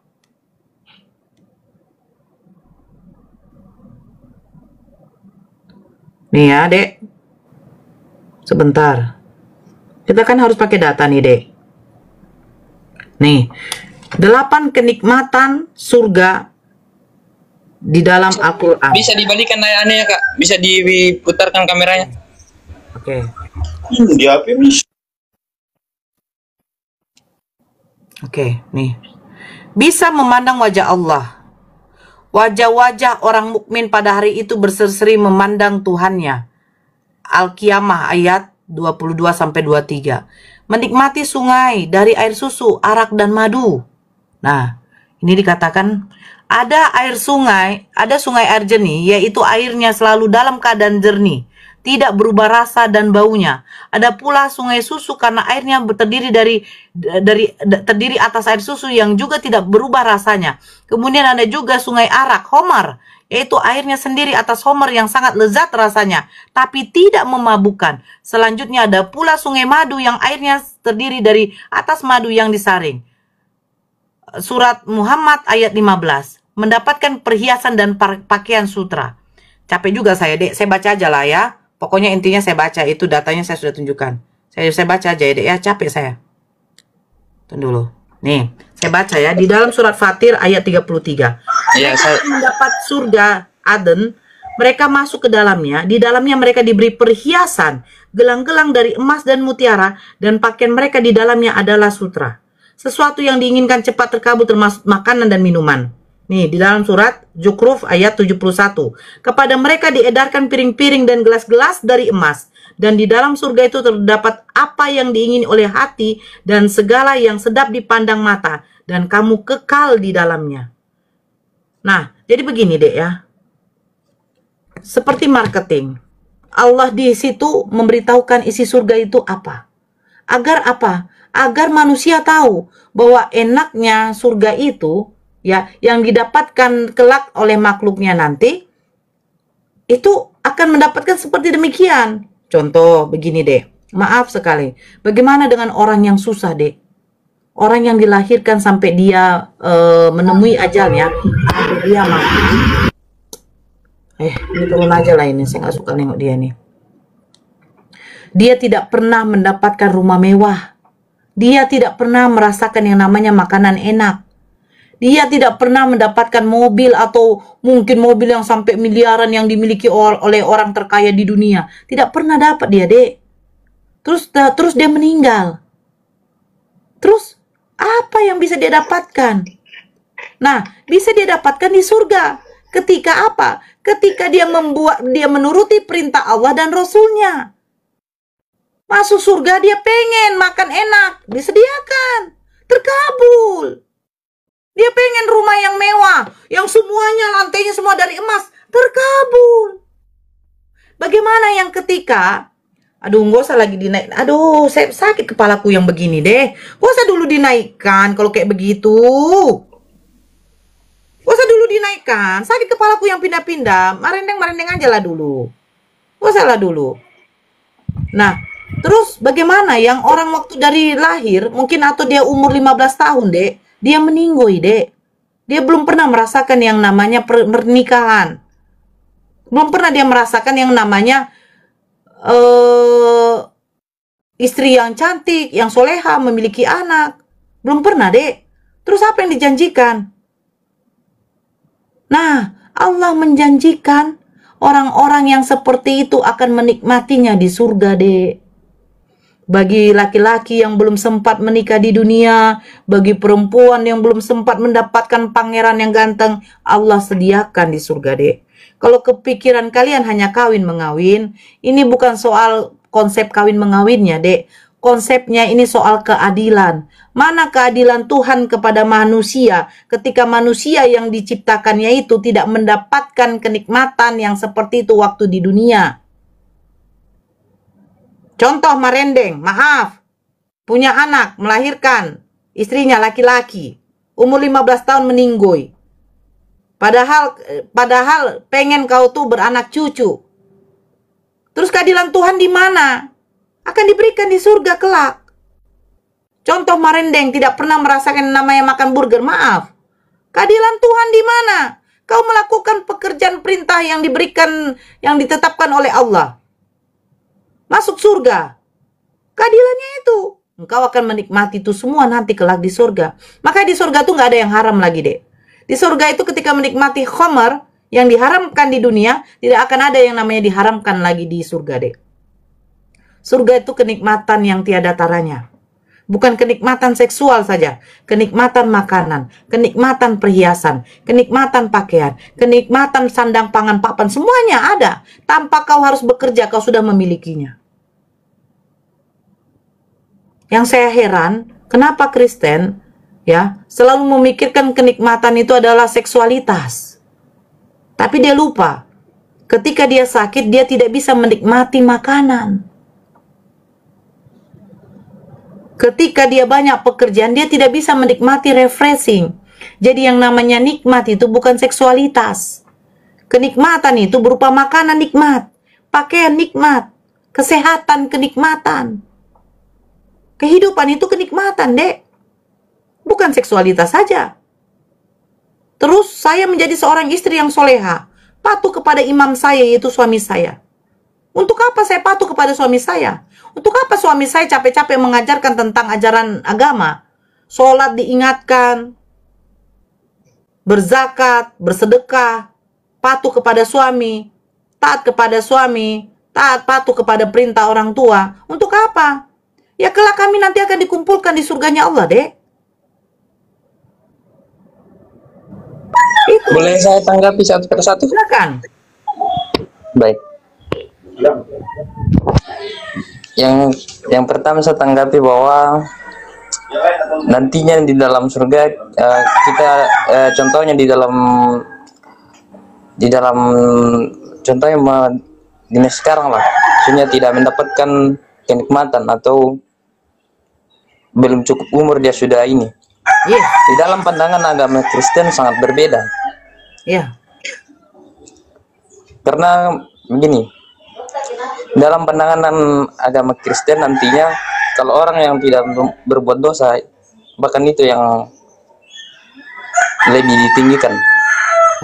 Nih ya, Dek. Sebentar. Kita kan harus pakai data nih, Dek. Nih, 8 kenikmatan surga di dalam Al-Quran. Bisa dibalikan anehnya Kak, bisa diputarkan kameranya. Oke. Oke, nih. Bisa memandang wajah Allah. Wajah-wajah orang mukmin pada hari itu berseri-seri memandang Tuhannya. Al-Qiyamah ayat 22-23. Menikmati sungai dari air susu, arak dan madu. Nah, ini dikatakan ada sungai air jernih, yaitu airnya selalu dalam keadaan jernih, tidak berubah rasa dan baunya. Ada pula sungai susu karena airnya terdiri atas air susu yang juga tidak berubah rasanya. Kemudian ada juga sungai arak, homar, yaitu airnya sendiri atas homer yang sangat lezat rasanya, tapi tidak memabukkan. Selanjutnya ada pula sungai madu yang airnya terdiri dari atas madu yang disaring. Surat Muhammad ayat 15. Mendapatkan perhiasan dan pakaian sutra. Capek juga saya, Dek. Saya baca aja lah ya. Pokoknya intinya saya baca, itu datanya saya sudah tunjukkan. Saya baca aja ya, Dek ya. Capek saya. Tunggu dulu. Nih, saya baca ya. Di dalam surat Fatir ayat 33. Ya, mereka mendapat surga Aden, mereka masuk ke dalamnya. Di dalamnya mereka diberi perhiasan, gelang-gelang dari emas dan mutiara, dan pakaian mereka di dalamnya adalah sutra. Sesuatu yang diinginkan cepat terkabul termasuk makanan dan minuman. Nih, di dalam surat Zukhruf ayat 71. Kepada mereka diedarkan piring-piring dan gelas-gelas dari emas. Dan di dalam surga itu terdapat apa yang diingini oleh hati dan segala yang sedap dipandang mata. Dan kamu kekal di dalamnya. Nah, jadi begini Dek ya. Seperti marketing. Allah di situ memberitahukan isi surga itu apa. Agar apa? Agar manusia tahu bahwa enaknya surga itu ya yang didapatkan kelak oleh makhluknya nanti itu akan mendapatkan seperti demikian. Contoh begini Dek. Maaf sekali. Bagaimana dengan orang yang susah Dek? Orang yang dilahirkan sampai dia menemui ajalnya, sampai dia mati. Ini turun aja lah ini. Saya nggak suka nengok dia nih. Dia tidak pernah mendapatkan rumah mewah. Dia tidak pernah merasakan yang namanya makanan enak. Dia tidak pernah mendapatkan mobil atau mungkin mobil yang sampai miliaran yang dimiliki oleh orang terkaya di dunia. Tidak pernah dapat dia, Dek. Terus dia meninggal. Terus apa yang bisa dia dapatkan? Nah, bisa dia dapatkan di surga. Ketika apa? Ketika dia menuruti perintah Allah dan Rasulnya. Masuk surga dia pengen makan enak, disediakan, terkabul. Dia pengen rumah yang mewah, yang semuanya lantainya semua dari emas, terkabul. Bagaimana yang ketika, aduh nggak usah lagi dinaik, aduh saya sakit kepalaku yang begini deh. Nggak usah dulu dinaikkan kalau kayak begitu. Nggak usah dulu dinaikkan, sakit kepalaku yang pindah-pindah, marendeng aja lah dulu. Nggak usah lah dulu. Nah, terus bagaimana yang orang waktu dari lahir, mungkin atau dia umur 15 tahun, Dek, dia meninggoy, Dek. Dia belum pernah merasakan yang namanya pernikahan. Belum pernah dia merasakan yang namanya istri yang cantik, yang soleha, memiliki anak. Belum pernah, Dek. Terus apa yang dijanjikan? Nah, Allah menjanjikan orang-orang yang seperti itu akan menikmatinya di surga, Dek. Bagi laki-laki yang belum sempat menikah di dunia, bagi perempuan yang belum sempat mendapatkan pangeran yang ganteng, Allah sediakan di surga, Dek. Kalau kepikiran kalian hanya kawin mengawin, ini bukan soal konsep kawin mengawinnya, Dek. Konsepnya ini soal keadilan. Mana keadilan Tuhan kepada manusia ketika manusia yang diciptakannya itu tidak mendapatkan kenikmatan yang seperti itu waktu di dunia. Contoh marendeng, maaf, punya anak, melahirkan, istrinya laki-laki, umur 15 tahun meninggoy. Padahal pengen kau tuh beranak cucu. Terus keadilan Tuhan di mana? Akan diberikan di surga kelak. Contoh marendeng tidak pernah merasakan namanya makan burger, maaf. Keadilan Tuhan di mana? Kau melakukan pekerjaan perintah yang diberikan, yang ditetapkan oleh Allah. Masuk surga. Keadilannya itu. Engkau akan menikmati itu semua nanti kelak di surga. Makanya di surga tuh nggak ada yang haram lagi, Dek. Di surga itu ketika menikmati khamar yang diharamkan di dunia, tidak akan ada yang namanya diharamkan lagi di surga, Dek. Surga itu kenikmatan yang tiada taranya. Bukan kenikmatan seksual saja, kenikmatan makanan, kenikmatan perhiasan, kenikmatan pakaian, kenikmatan sandang pangan papan, semuanya ada. Tanpa kau harus bekerja, kau sudah memilikinya. Yang saya heran, kenapa Kristen ya selalu memikirkan kenikmatan itu adalah seksualitas. Tapi dia lupa, ketika dia sakit, dia tidak bisa menikmati makanan. Ketika dia banyak pekerjaan, dia tidak bisa menikmati refreshing. Jadi yang namanya nikmat itu bukan seksualitas. Kenikmatan itu berupa makanan nikmat, pakaian nikmat, kesehatan kenikmatan. Kehidupan itu kenikmatan, Dek. Bukan seksualitas saja. Terus saya menjadi seorang istri yang soleha, patuh kepada imam saya, yaitu suami saya. Untuk apa saya patuh kepada suami saya? Untuk apa suami saya capek-capek mengajarkan tentang ajaran agama? Sholat diingatkan, berzakat, bersedekah, patuh kepada suami, taat kepada suami, taat patuh kepada perintah orang tua. Untuk apa? Ya kelak kami nanti akan dikumpulkan di surganya Allah, Dek. Itu. Boleh saya tanggapi satu persatu? Silakan. Baik. Yang pertama saya tanggapi bahwa nantinya di dalam surga kita contohnya di dalam contohnya dunia sekarang lah, maksudnya tidak mendapatkan kenikmatan atau belum cukup umur dia sudah ini. Yeah. Di dalam pandangan agama Kristen sangat berbeda. Yeah. Karena begini, dalam pandangan agama Kristen nantinya kalau orang yang tidak berbuat dosa, bahkan itu yang lebih ditinggikan.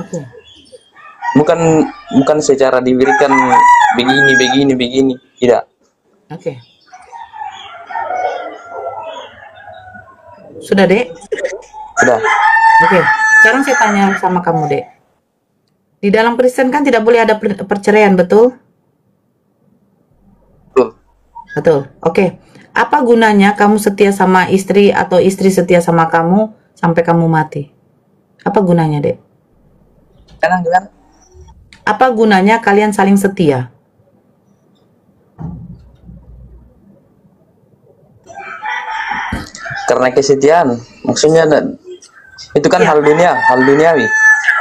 Okay. Bukan secara diberikan begini, tidak. Oke. Sudah, Dek? Sudah. Oke. Sekarang saya tanya sama kamu, Dek. Di dalam Kristen kan tidak boleh ada perceraian, betul? Betul. Oke. Apa gunanya kamu setia sama istri atau istri setia sama kamu sampai kamu mati? Apa gunanya, Dek? Gimana? Apa gunanya kalian saling setia? Karena kesetiaan. Maksudnya itu kan hal duniawi.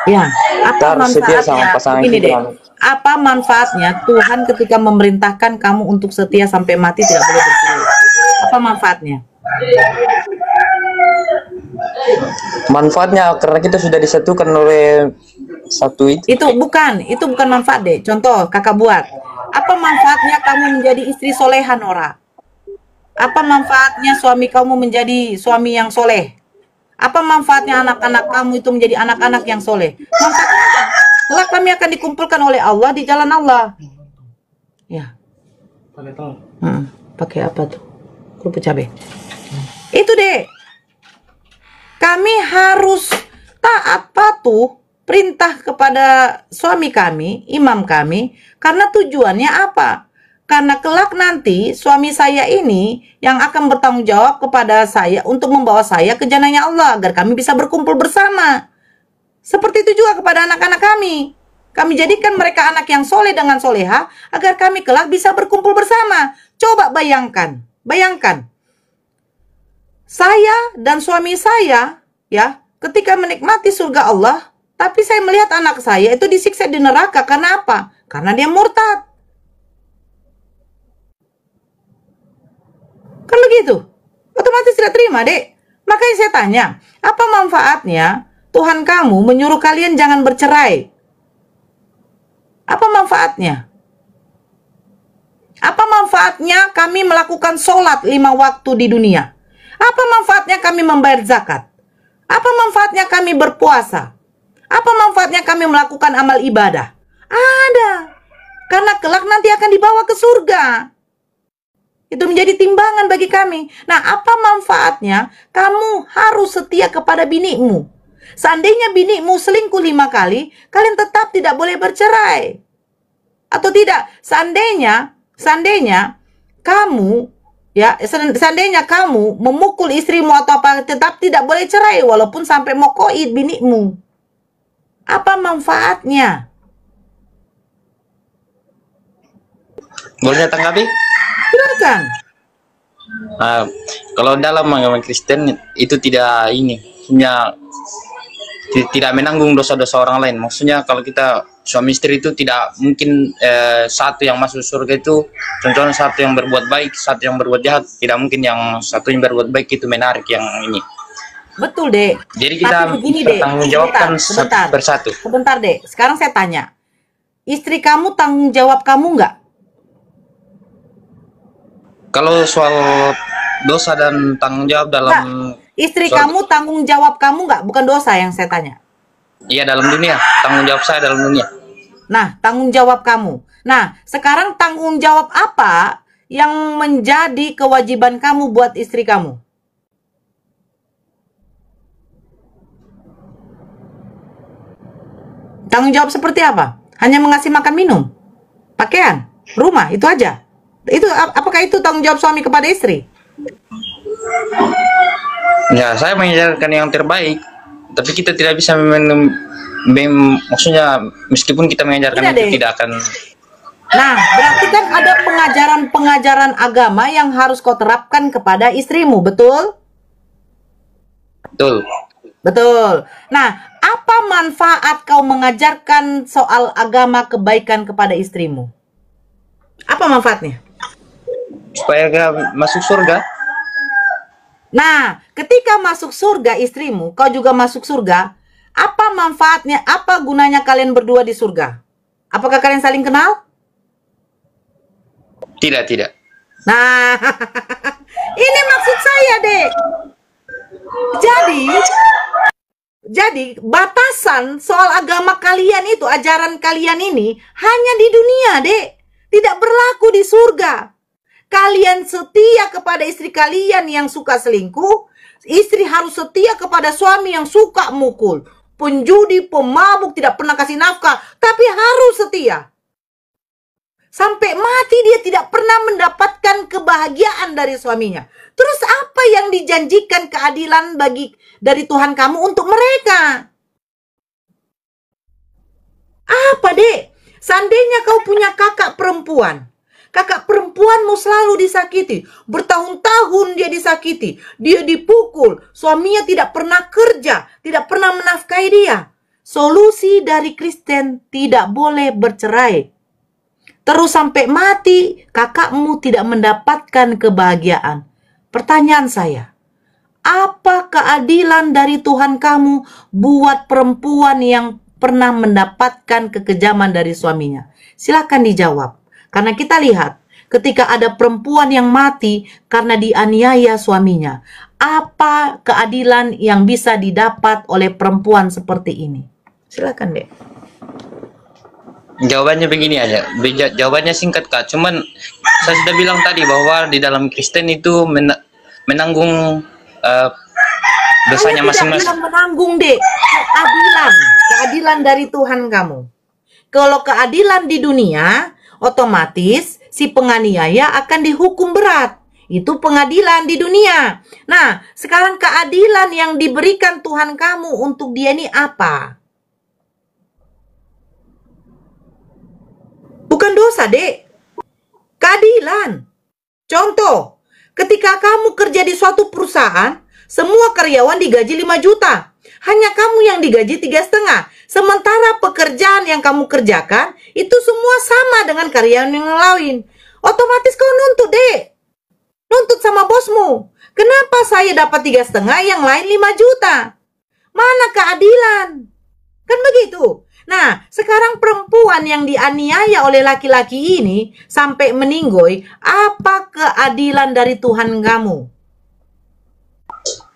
Ya. Apa harus setia sama pasangan ini, Dek? kita. Apa manfaatnya Tuhan ketika memerintahkan kamu untuk setia sampai mati tidak boleh bercerai? Apa manfaatnya? Manfaatnya karena kita sudah disatukan oleh satu itu. Itu bukan manfaat, Dek. Contoh kakak buat. Apa manfaatnya kamu menjadi istri soleha, Nora? Apa manfaatnya suami kamu menjadi suami yang soleh? Apa manfaatnya anak-anak kamu itu menjadi anak-anak yang soleh? Manfaatnya kelak kami akan dikumpulkan oleh Allah di jalan Allah. Ya. Pakai apa tuh? Kerupuk cabai. Itu, Dek. Kami harus taat patuh perintah kepada suami kami, imam kami, karena tujuannya apa? Karena kelak nanti suami saya ini yang akan bertanggung jawab kepada saya untuk membawa saya ke jannahnya Allah agar kami bisa berkumpul bersama. Seperti itu juga kepada anak-anak kami. Kami jadikan mereka anak yang soleh dengan soleha agar kami kelak bisa berkumpul bersama. Coba bayangkan. Saya dan suami saya ya ketika menikmati surga Allah, tapi saya melihat anak saya itu disiksa di neraka. Karena apa? Karena dia murtad. Kan begitu? Otomatis tidak terima, Dek. Makanya saya tanya, apa manfaatnya Tuhan kamu menyuruh kalian jangan bercerai? Apa manfaatnya? Apa manfaatnya kami melakukan sholat 5 waktu di dunia? Apa manfaatnya kami membayar zakat? Apa manfaatnya kami berpuasa? Apa manfaatnya kami melakukan amal ibadah? Ada. Karena kelak nanti akan dibawa ke surga. Itu menjadi timbangan bagi kami. Nah, apa manfaatnya kamu harus setia kepada binimu? Seandainya binimu selingkuh 5 kali, kalian tetap tidak boleh bercerai. Atau tidak? Seandainya kamu memukul istrimu atau apa, tetap tidak boleh cerai walaupun sampai mau koid binimu. Apa manfaatnya? Boleh tanggapi? Silakan. Kalau dalam agama Kristen itu tidak tidak menanggung dosa-dosa orang lain. Maksudnya kalau kita suami istri itu tidak mungkin satu yang masuk surga itu, contohnya satu yang berbuat baik, satu yang berbuat jahat. Tidak mungkin yang satu yang berbuat baik itu menarik yang ini. Betul, Dek. Jadi kita bertanggung jawabkan satu persatu. Sebentar, Dek. Sekarang saya tanya. Istri kamu tanggung jawab kamu nggak? Kalau soal dosa dan tanggung jawab dalam istri kamu tanggung jawab kamu nggak? Bukan dosa yang saya tanya. Iya, dalam dunia. Tanggung jawab saya dalam dunia. Nah, tanggung jawab kamu. Nah, sekarang tanggung jawab apa yang menjadi kewajiban kamu buat istri kamu? Tanggung jawab seperti apa? Hanya mengasih makan minum? Pakaian? Rumah? Itu aja? Apakah itu tanggung jawab suami kepada istri? Ya, saya mengajarkan yang terbaik, tapi kita tidak bisa maksudnya meskipun kita mengajarkan itu tidak akan. Nah, berarti kan ada pengajaran agama yang harus kau terapkan kepada istrimu, betul? Betul. Betul. Nah, apa manfaat kau mengajarkan soal agama kebaikan kepada istrimu? Apa manfaatnya? Supaya gak masuk surga. Nah, ketika masuk surga istrimu, kau juga masuk surga. Apa manfaatnya? Apa gunanya kalian berdua di surga? Apakah kalian saling kenal? Tidak. Nah, ini maksud saya, Dek. Jadi batasan soal agama kalian itu, ajaran kalian ini hanya di dunia, Dek. Tidak berlaku di surga. Kalian setia kepada istri kalian yang suka selingkuh. Istri harus setia kepada suami yang suka mukul. Penjudi, pemabuk, tidak pernah kasih nafkah. Tapi harus setia. Sampai mati dia tidak pernah mendapatkan kebahagiaan dari suaminya. Terus apa yang dijanjikan keadilan dari Tuhan kamu untuk mereka? Apa, Dek? Seandainya kau punya kakak perempuan. Kakak perempuanmu selalu disakiti. Bertahun-tahun dia disakiti. Dia dipukul. Suaminya tidak pernah kerja. Tidak pernah menafkahi dia. Solusi dari Kristen tidak boleh bercerai. Terus sampai mati, kakakmu tidak mendapatkan kebahagiaan. Pertanyaan saya, apa keadilan dari Tuhan kamu buat perempuan yang pernah mendapatkan kekejaman dari suaminya? Silakan dijawab. Karena kita lihat ketika ada perempuan yang mati karena dianiaya suaminya, apa keadilan yang bisa didapat oleh perempuan seperti ini? Silakan, Dek. Jawabannya begini aja. Jawabannya singkat, Kak. Cuman saya sudah bilang tadi bahwa di dalam Kristen itu menanggung dosanya masing-masing. Tidak menanggung, Dek. Keadilan dari Tuhan kamu. Kalau keadilan di dunia, otomatis si penganiaya akan dihukum berat. Itu pengadilan di dunia. Nah, sekarang keadilan yang diberikan Tuhan kamu untuk dia ini apa? Bukan dosa, Dek. Keadilan. Contoh, ketika kamu kerja di suatu perusahaan, semua karyawan digaji 5 juta. Hanya kamu yang digaji 3,5. Sementara pekerjaan yang kamu kerjakan, itu semua sama dengan karyawan yang lain. Otomatis kau nuntut, Dek. Nuntut sama bosmu. Kenapa saya dapat 3,5, yang lain 5 juta? Mana keadilan? Kan begitu. Nah, sekarang perempuan yang dianiaya oleh laki-laki ini sampai meninggoy, apa keadilan dari Tuhan kamu?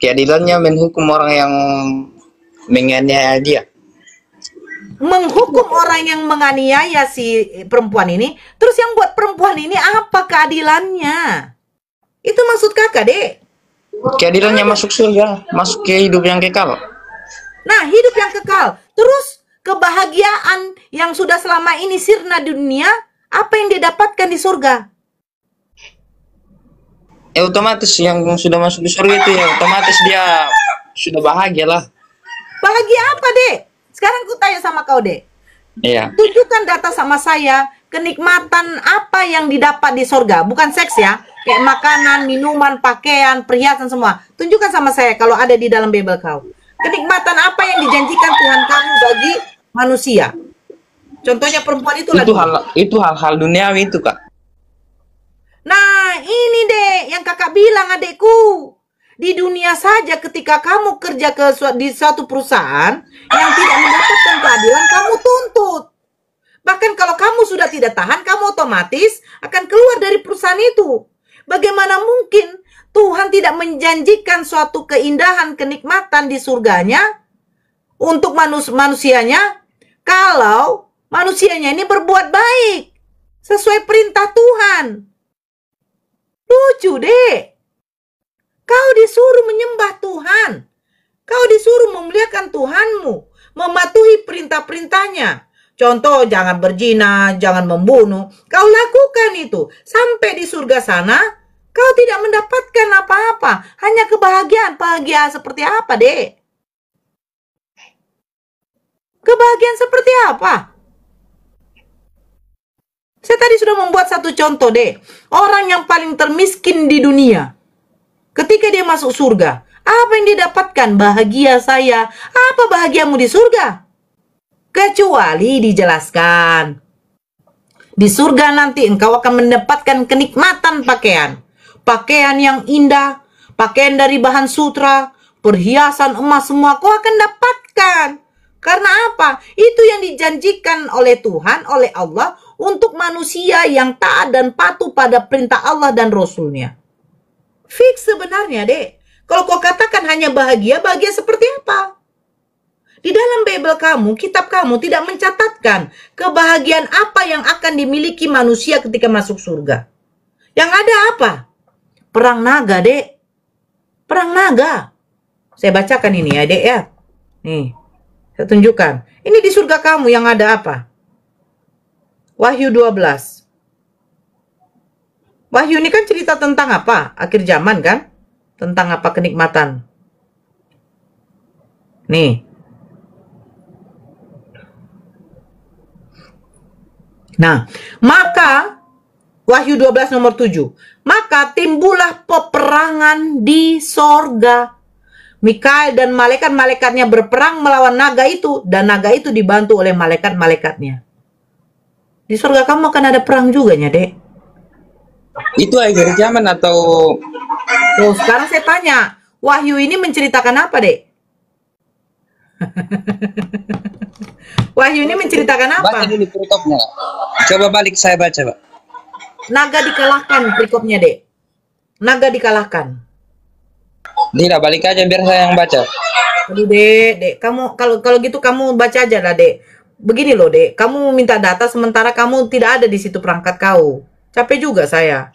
Keadilannya menghukum orang yang menganiaya dia. menghukum orang yang menganiaya si perempuan ini, terus yang buat perempuan ini apa keadilannya? Itu maksud kakak, Dek. Keadilannya masuk surga, masuk ke hidup yang kekal. Nah, hidup yang kekal. Terus kebahagiaan yang sudah selama ini sirna di dunia, apa yang dia dapatkan di surga? Otomatis yang sudah masuk di surga itu ya otomatis dia sudah bahagia lah. Bahagia apa, Dek? Sekarang ku tanya sama kau, Dek. Iya. Tunjukkan data sama saya, kenikmatan apa yang didapat di surga. Bukan seks ya, kayak makanan, minuman, pakaian, perhiasan semua. Tunjukkan sama saya kalau ada di dalam Bible kau. Kenikmatan apa yang dijanjikan Tuhan kamu bagi manusia? Contohnya perempuan itu lagi. Itu hal-hal duniawi itu, Kak. Nah, ini Dek yang kakak bilang, adekku. Di dunia saja ketika kamu kerja di suatu perusahaan yang tidak mendapatkan keadilan, kamu tuntut. Bahkan kalau kamu sudah tidak tahan, kamu otomatis akan keluar dari perusahaan itu. Bagaimana mungkin Tuhan tidak menjanjikan suatu keindahan, kenikmatan di surganya untuk manusianya kalau manusianya ini berbuat baik sesuai perintah Tuhan. Lucu, Dek. Kau disuruh menyembah Tuhan. Kau disuruh memuliakan Tuhanmu, mematuhi perintah-perintahnya. Contoh, jangan berzina, jangan membunuh. Kau lakukan itu. Sampai di surga sana, kau tidak mendapatkan apa-apa. Hanya kebahagiaan. Bahagia seperti apa, Dek? Kebahagiaan seperti apa? Saya tadi sudah membuat satu contoh, Dek. Orang yang paling termiskin di dunia. Ketika dia masuk surga, apa yang didapatkan? Bahagia saya. Apa bahagiamu di surga? Kecuali dijelaskan. Di surga nanti engkau akan mendapatkan kenikmatan pakaian. Pakaian yang indah, pakaian dari bahan sutra, perhiasan emas semua kau akan dapatkan. Karena apa? Itu yang dijanjikan oleh Tuhan, oleh Allah untuk manusia yang taat dan patuh pada perintah Allah dan Rasul-Nya. Fix sebenarnya, Dek. Kalau kau katakan hanya bahagia, bahagia seperti apa? Di dalam Bible kamu, kitab kamu tidak mencatatkan kebahagiaan apa yang akan dimiliki manusia ketika masuk surga. Yang ada apa? Perang naga, Dek. Perang naga. Saya bacakan ini ya, Dek ya. Nih, saya tunjukkan. Ini di surga kamu yang ada apa? Wahyu 12. Wahyu ini kan cerita tentang apa? Akhir zaman kan? Tentang apa kenikmatan? Nih. Nah, maka Wahyu 12 nomor 7. Maka timbullah peperangan di sorga. Mikael dan malaikat-malaikatnya berperang melawan naga itu. Dan naga itu dibantu oleh malaikat-malaikatnya. Di surga kamu akan ada perang juga, Dek. Itu akhir zaman atau... Tuh, sekarang saya tanya. Wahyu ini menceritakan apa, Dek? Wahyu ini menceritakan apa? Baca dulu perikopnya. Coba balik saya baca, Pak. Naga dikalahkan perikopnya, Dek. Naga dikalahkan. Tidak, balik aja biar saya yang baca. Aduh, Dek, kamu kalau gitu kamu baca aja lah, Dek. Begini loh, Dek. Kamu minta data sementara kamu tidak ada di situ perangkat kau. Capek juga saya.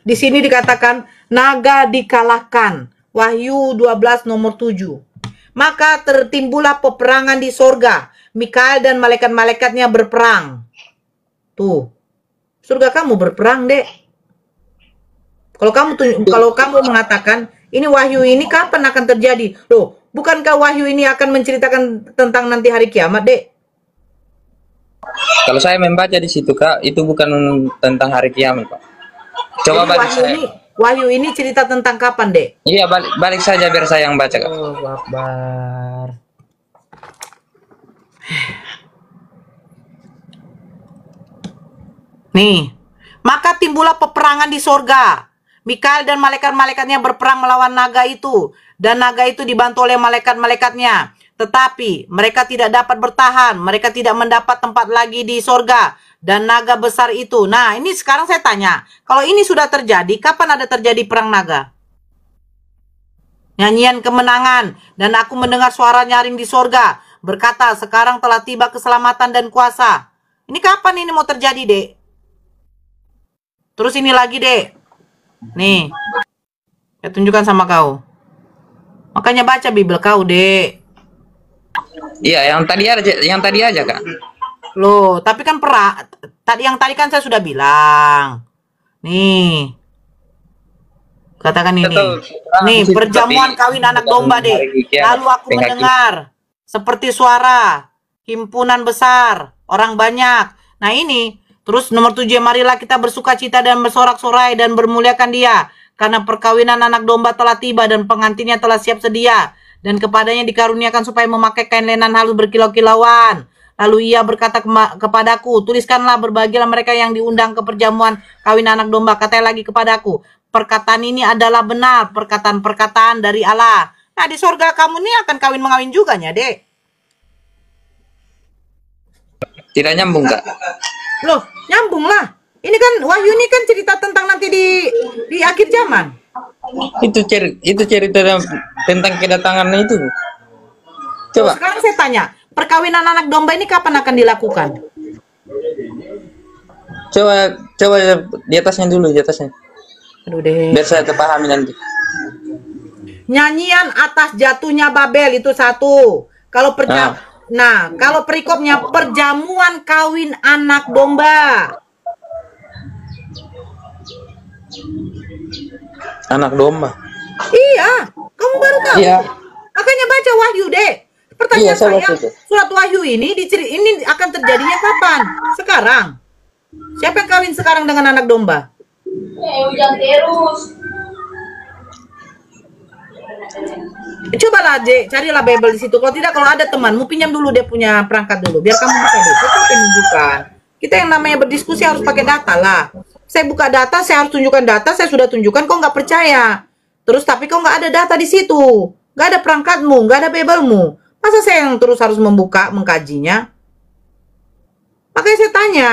Di sini dikatakan naga dikalahkan. Wahyu 12 nomor 7. Maka tertimbullah peperangan di sorga. Mikael dan malaikat-malaikatnya berperang. Tuh. Surga kamu berperang, Dek. Kalau kamu mengatakan ini wahyu ini kapan akan terjadi? Loh, bukankah wahyu ini akan menceritakan tentang nanti hari kiamat, Dek? Kalau saya membaca di situ, Kak, itu bukan tentang hari kiamat, Pak. Coba balik saya. Wahyu ini cerita tentang kapan, Dek? Iya, balik saja biar saya yang baca, Kak. Oh, Akbar. Nih, maka timbullah peperangan di sorga. Mikael dan malaikat-malaikatnya berperang melawan naga itu. Dan naga itu dibantu oleh malaikat-malaikatnya. Tetapi mereka tidak dapat bertahan. Mereka tidak mendapat tempat lagi di sorga. Dan naga besar itu. Nah, ini sekarang saya tanya. Kalau ini sudah terjadi, kapan ada terjadi perang naga? Nyanyian kemenangan. Dan aku mendengar suara nyaring di sorga. berkata, sekarang telah tiba keselamatan dan kuasa. Ini kapan ini mau terjadi, Dek? Terus ini lagi, Dek. Nih, saya tunjukkan sama kau. Makanya baca Bible kau, Dek. Iya, yang tadi aja Kak. Loh, tapi kan yang tadi kan saya sudah bilang. Nih. Katakan ini. Nih, perjamuan kawin anak domba, Dek. Lalu aku mendengar seperti suara himpunan besar, orang banyak. Nah, ini. Terus nomor 7, marilah kita bersukacita dan bersorak-sorai dan bermuliakan Dia, karena perkawinan anak domba telah tiba dan pengantinnya telah siap sedia, dan kepadanya dikaruniakan supaya memakai kain lenan halus berkilau-kilauan. Lalu ia berkata kepadaku, tuliskanlah, berbahagialah mereka yang diundang ke perjamuan kawin anak domba. Katanya lagi kepadaku, perkataan ini adalah benar, perkataan-perkataan dari Allah. Nah, di sorga kamu ini akan kawin-mengawin juga, ya, Dek? Tidak nyambung Kak. Loh, nyambung lah. Ini kan Wahyu ini kan cerita tentang nanti di akhir zaman. Itu cerita tentang kedatangan itu. Coba. Sekarang saya tanya, perkawinan anak domba ini kapan akan dilakukan? Coba di atasnya dulu, di atasnya. Aduh deh. Biar saya terpahami nanti. Nyanyian atas jatuhnya Babel itu satu. Kalau Nah, kalau perikopnya perjamuan kawin anak domba. Anak domba. Iya, kamu baru tahu. Iya. Makanya baca Wahyu, Dek. Pertanyaan Iya, saya saya, surat Wahyu ini akan terjadinya kapan? Sekarang. Siapa yang kawin sekarang dengan anak domba? Hujan terus. Cobalah, Dek, carilah Bible di situ. Kalau tidak, kalau ada temanmu, pinjam dulu dia punya perangkat dulu, biar kamu buka dulu. Kita tunjukkan. Kita yang namanya berdiskusi harus pakai data lah. Saya buka data, saya harus tunjukkan data. Saya sudah tunjukkan, kok nggak percaya. Terus tapi kok nggak ada data di situ, nggak ada perangkatmu, nggak ada Biblemu. Masa saya yang terus harus mengkajinya? Makanya saya tanya,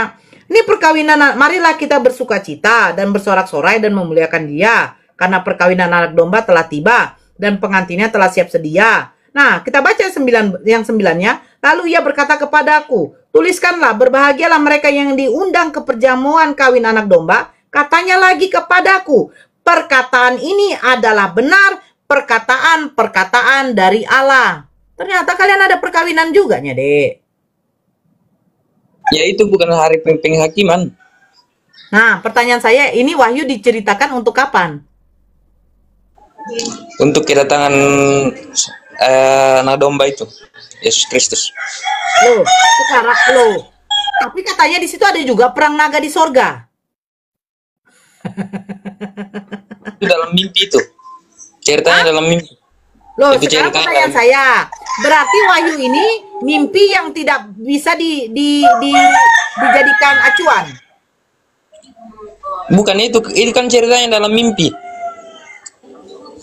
ini perkawinan, marilah kita bersukacita dan bersorak-sorai dan memuliakan Dia, karena perkawinan anak domba telah tiba dan pengantinnya telah siap sedia. Nah, kita baca yang 9-nya. Lalu ia berkata kepadaku, tuliskanlah, berbahagialah mereka yang diundang ke perjamuan kawin anak domba. Katanya lagi kepadaku, perkataan ini adalah benar, perkataan-perkataan dari Allah. Ternyata kalian ada perkawinan juga, nya, Dek. Ya, itu bukan hari penghakiman. Nah, pertanyaan saya, ini Wahyu diceritakan untuk kapan? Untuk kedatangan anak domba itu, Yesus Kristus. Loh, sekarang loh. Tapi katanya di situ ada juga perang naga di sorga. Itu dalam mimpi itu. Ceritanya dalam mimpi. Loh, itu sekarang pertanyaan saya, berarti Wahyu ini mimpi yang tidak bisa dijadikan acuan. Bukan itu kan ceritanya dalam mimpi.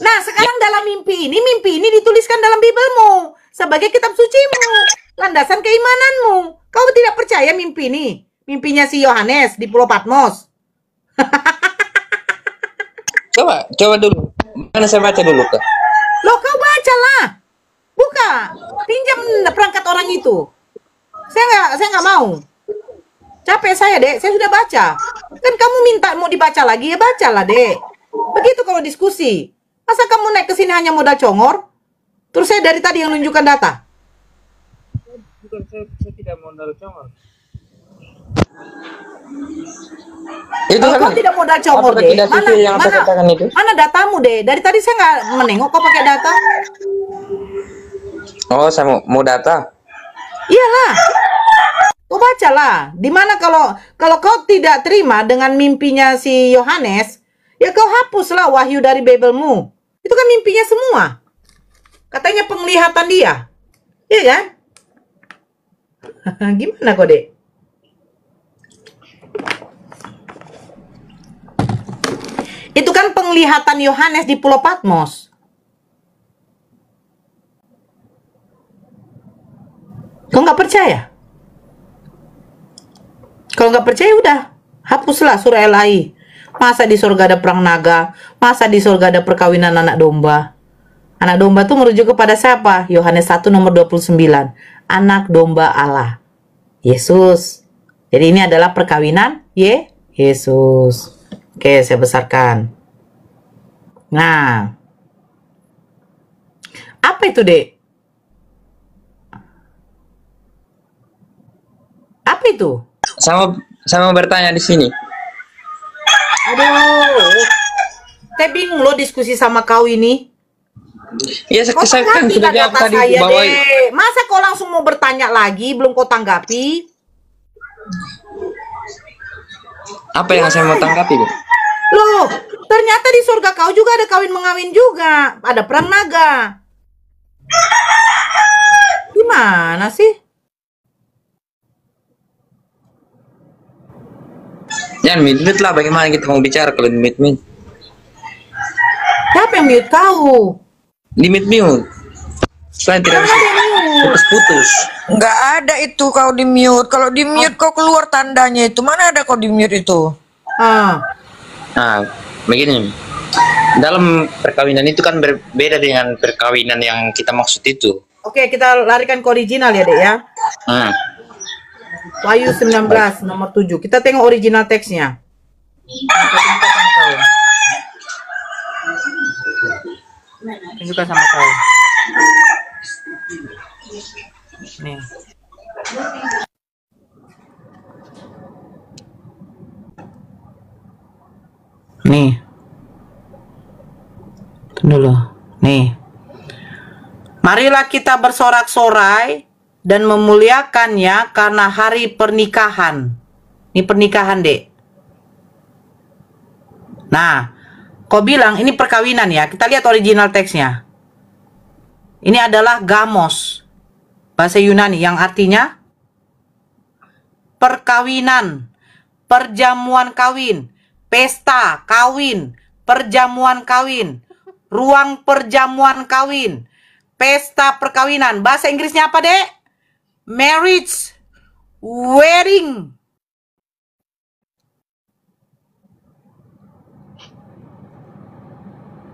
Nah, sekarang dalam mimpi ini dituliskan dalam Biblemu sebagai kitab sucimu, landasan keimananmu. Kau tidak percaya mimpi ini? Mimpinya si Yohanes di Pulau Patmos. Coba dulu. Mana saya baca dulu, Kak? Loh, kau bacalah. Buka. Pinjam perangkat orang itu. Saya nggak mau. Capek saya, Dek. Saya sudah baca. Kan kamu minta mau dibaca lagi, ya bacalah, Dek. Begitu kalau diskusi. Masa kamu naik ke sini hanya modal congor? Terus saya dari tadi yang nunjukkan data. Bukan, saya tidak modal congor. Itu kalau kan kau tidak modal congor, Dek. Mana datamu, Dek? Dari tadi saya nggak menengok kau pakai data. Oh, saya mau data. Iyalah. Kau bacalah. Dimana kalau kau tidak terima dengan mimpinya si Yohanes, ya kau hapuslah Wahyu dari Biblemu. Itu kan mimpinya semua. Katanya penglihatan dia. Iya kan? Gimana kok, Dek? Itu kan penglihatan Yohanes di Pulau Patmos. Kau nggak percaya? Kalau nggak percaya udah, hapuslah surah Al-Ai. Masa di surga ada perang naga? Masa di surga ada perkawinan anak domba? Anak domba itu merujuk kepada siapa? Yohanes 1 nomor 29. Anak domba Allah. Yesus. Jadi ini adalah perkawinan Yesus. Oke, saya besarkan. Nah. Apa itu, Dek? Apa itu? Sama bertanya di sini. Aduh. Saya bingung loh diskusi sama kau ini. Iya, saya kan Tanggapi sudah lah jawab kata tadi saya, bahwa Dek. Masa kau langsung mau bertanya lagi, belum kau tanggapi? apa yang saya mau tanggapi, Bu? Loh, ternyata di surga kau juga ada kawin mengawin juga. Ada perang naga. Gimana sih? Jangan mute lah, bagaimana kita mau bicara kalau di mute. Siapa yang mute kau? Di mute. Saya tidak bisa putus-putus. Nggak ada itu kau di mute. Kalau di mute kau keluar tandanya itu. Mana ada kau di mute itu? Nah, begini. Dalam perkawinan itu kan berbeda dengan perkawinan yang kita maksud itu. Oke, kita larikan ke original ya, Dek ya. Wahyu 19 nomor 7. Kita tengok original teksnya. Tunjukkan sama kau. Nih. Nih. Tunggu dulu. Nih. Marilah kita bersorak-sorai dan memuliakannya karena hari pernikahan. Ini pernikahan, Dek. Nah, kau bilang ini perkawinan ya. Kita lihat original teksnya. Ini adalah gamos. Bahasa Yunani yang artinya perkawinan, perjamuan kawin, pesta kawin, perjamuan kawin, ruang perjamuan kawin, pesta perkawinan. Bahasa Inggrisnya apa, Dek? Marriage, wedding.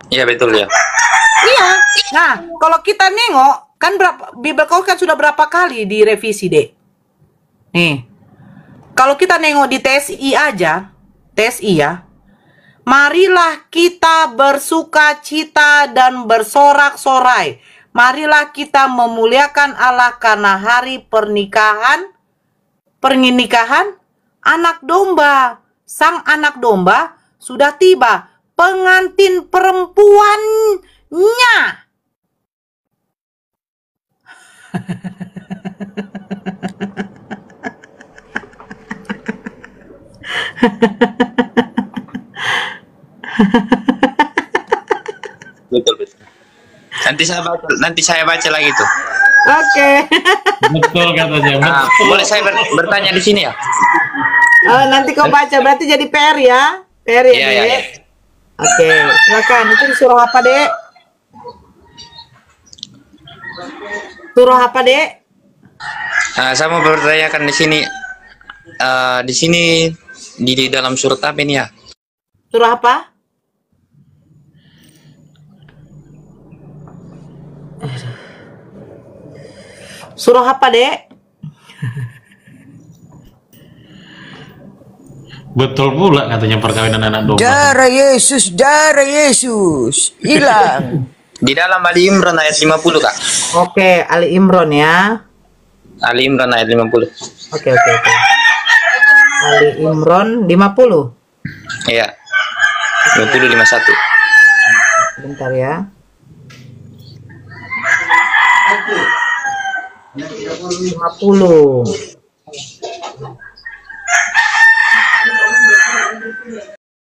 Iya, betul ya. Iya. Nah, kalau kita nengok, kan Bible kau kan sudah berapa kali direvisi, Dek? Nih. Kalau kita nengok di TSI aja, TSI ya. Marilah kita bersuka cita dan bersorak-sorai. Marilah kita memuliakan Allah karena hari pernikahan anak domba. Sang anak domba sudah tiba. Pengantin perempuannya. Betul. Nanti saya baca lagi tuh. Oke. Betul katanya. Nah, boleh saya bertanya di sini ya? Nanti kau baca, berarti jadi PR ya? PR ya, Iya. Dek? Oke, silakan. Itu disuruh apa, Dek? Suruh apa, Dek? Nah, saya mau bertanyakan di sini. Di sini di dalam surat apa ini ya? Suruh apa? Suruh apa, Dek? Betul pula katanya perkawinan anak domba. Darah Yesus, hilang. Di dalam Ali Imran ayat 50, Kak. Oke, Ali Imran ya. Ali Imran ayat 50. Oke. Ali Imran 50. Iya. 50 51. Bentar ya.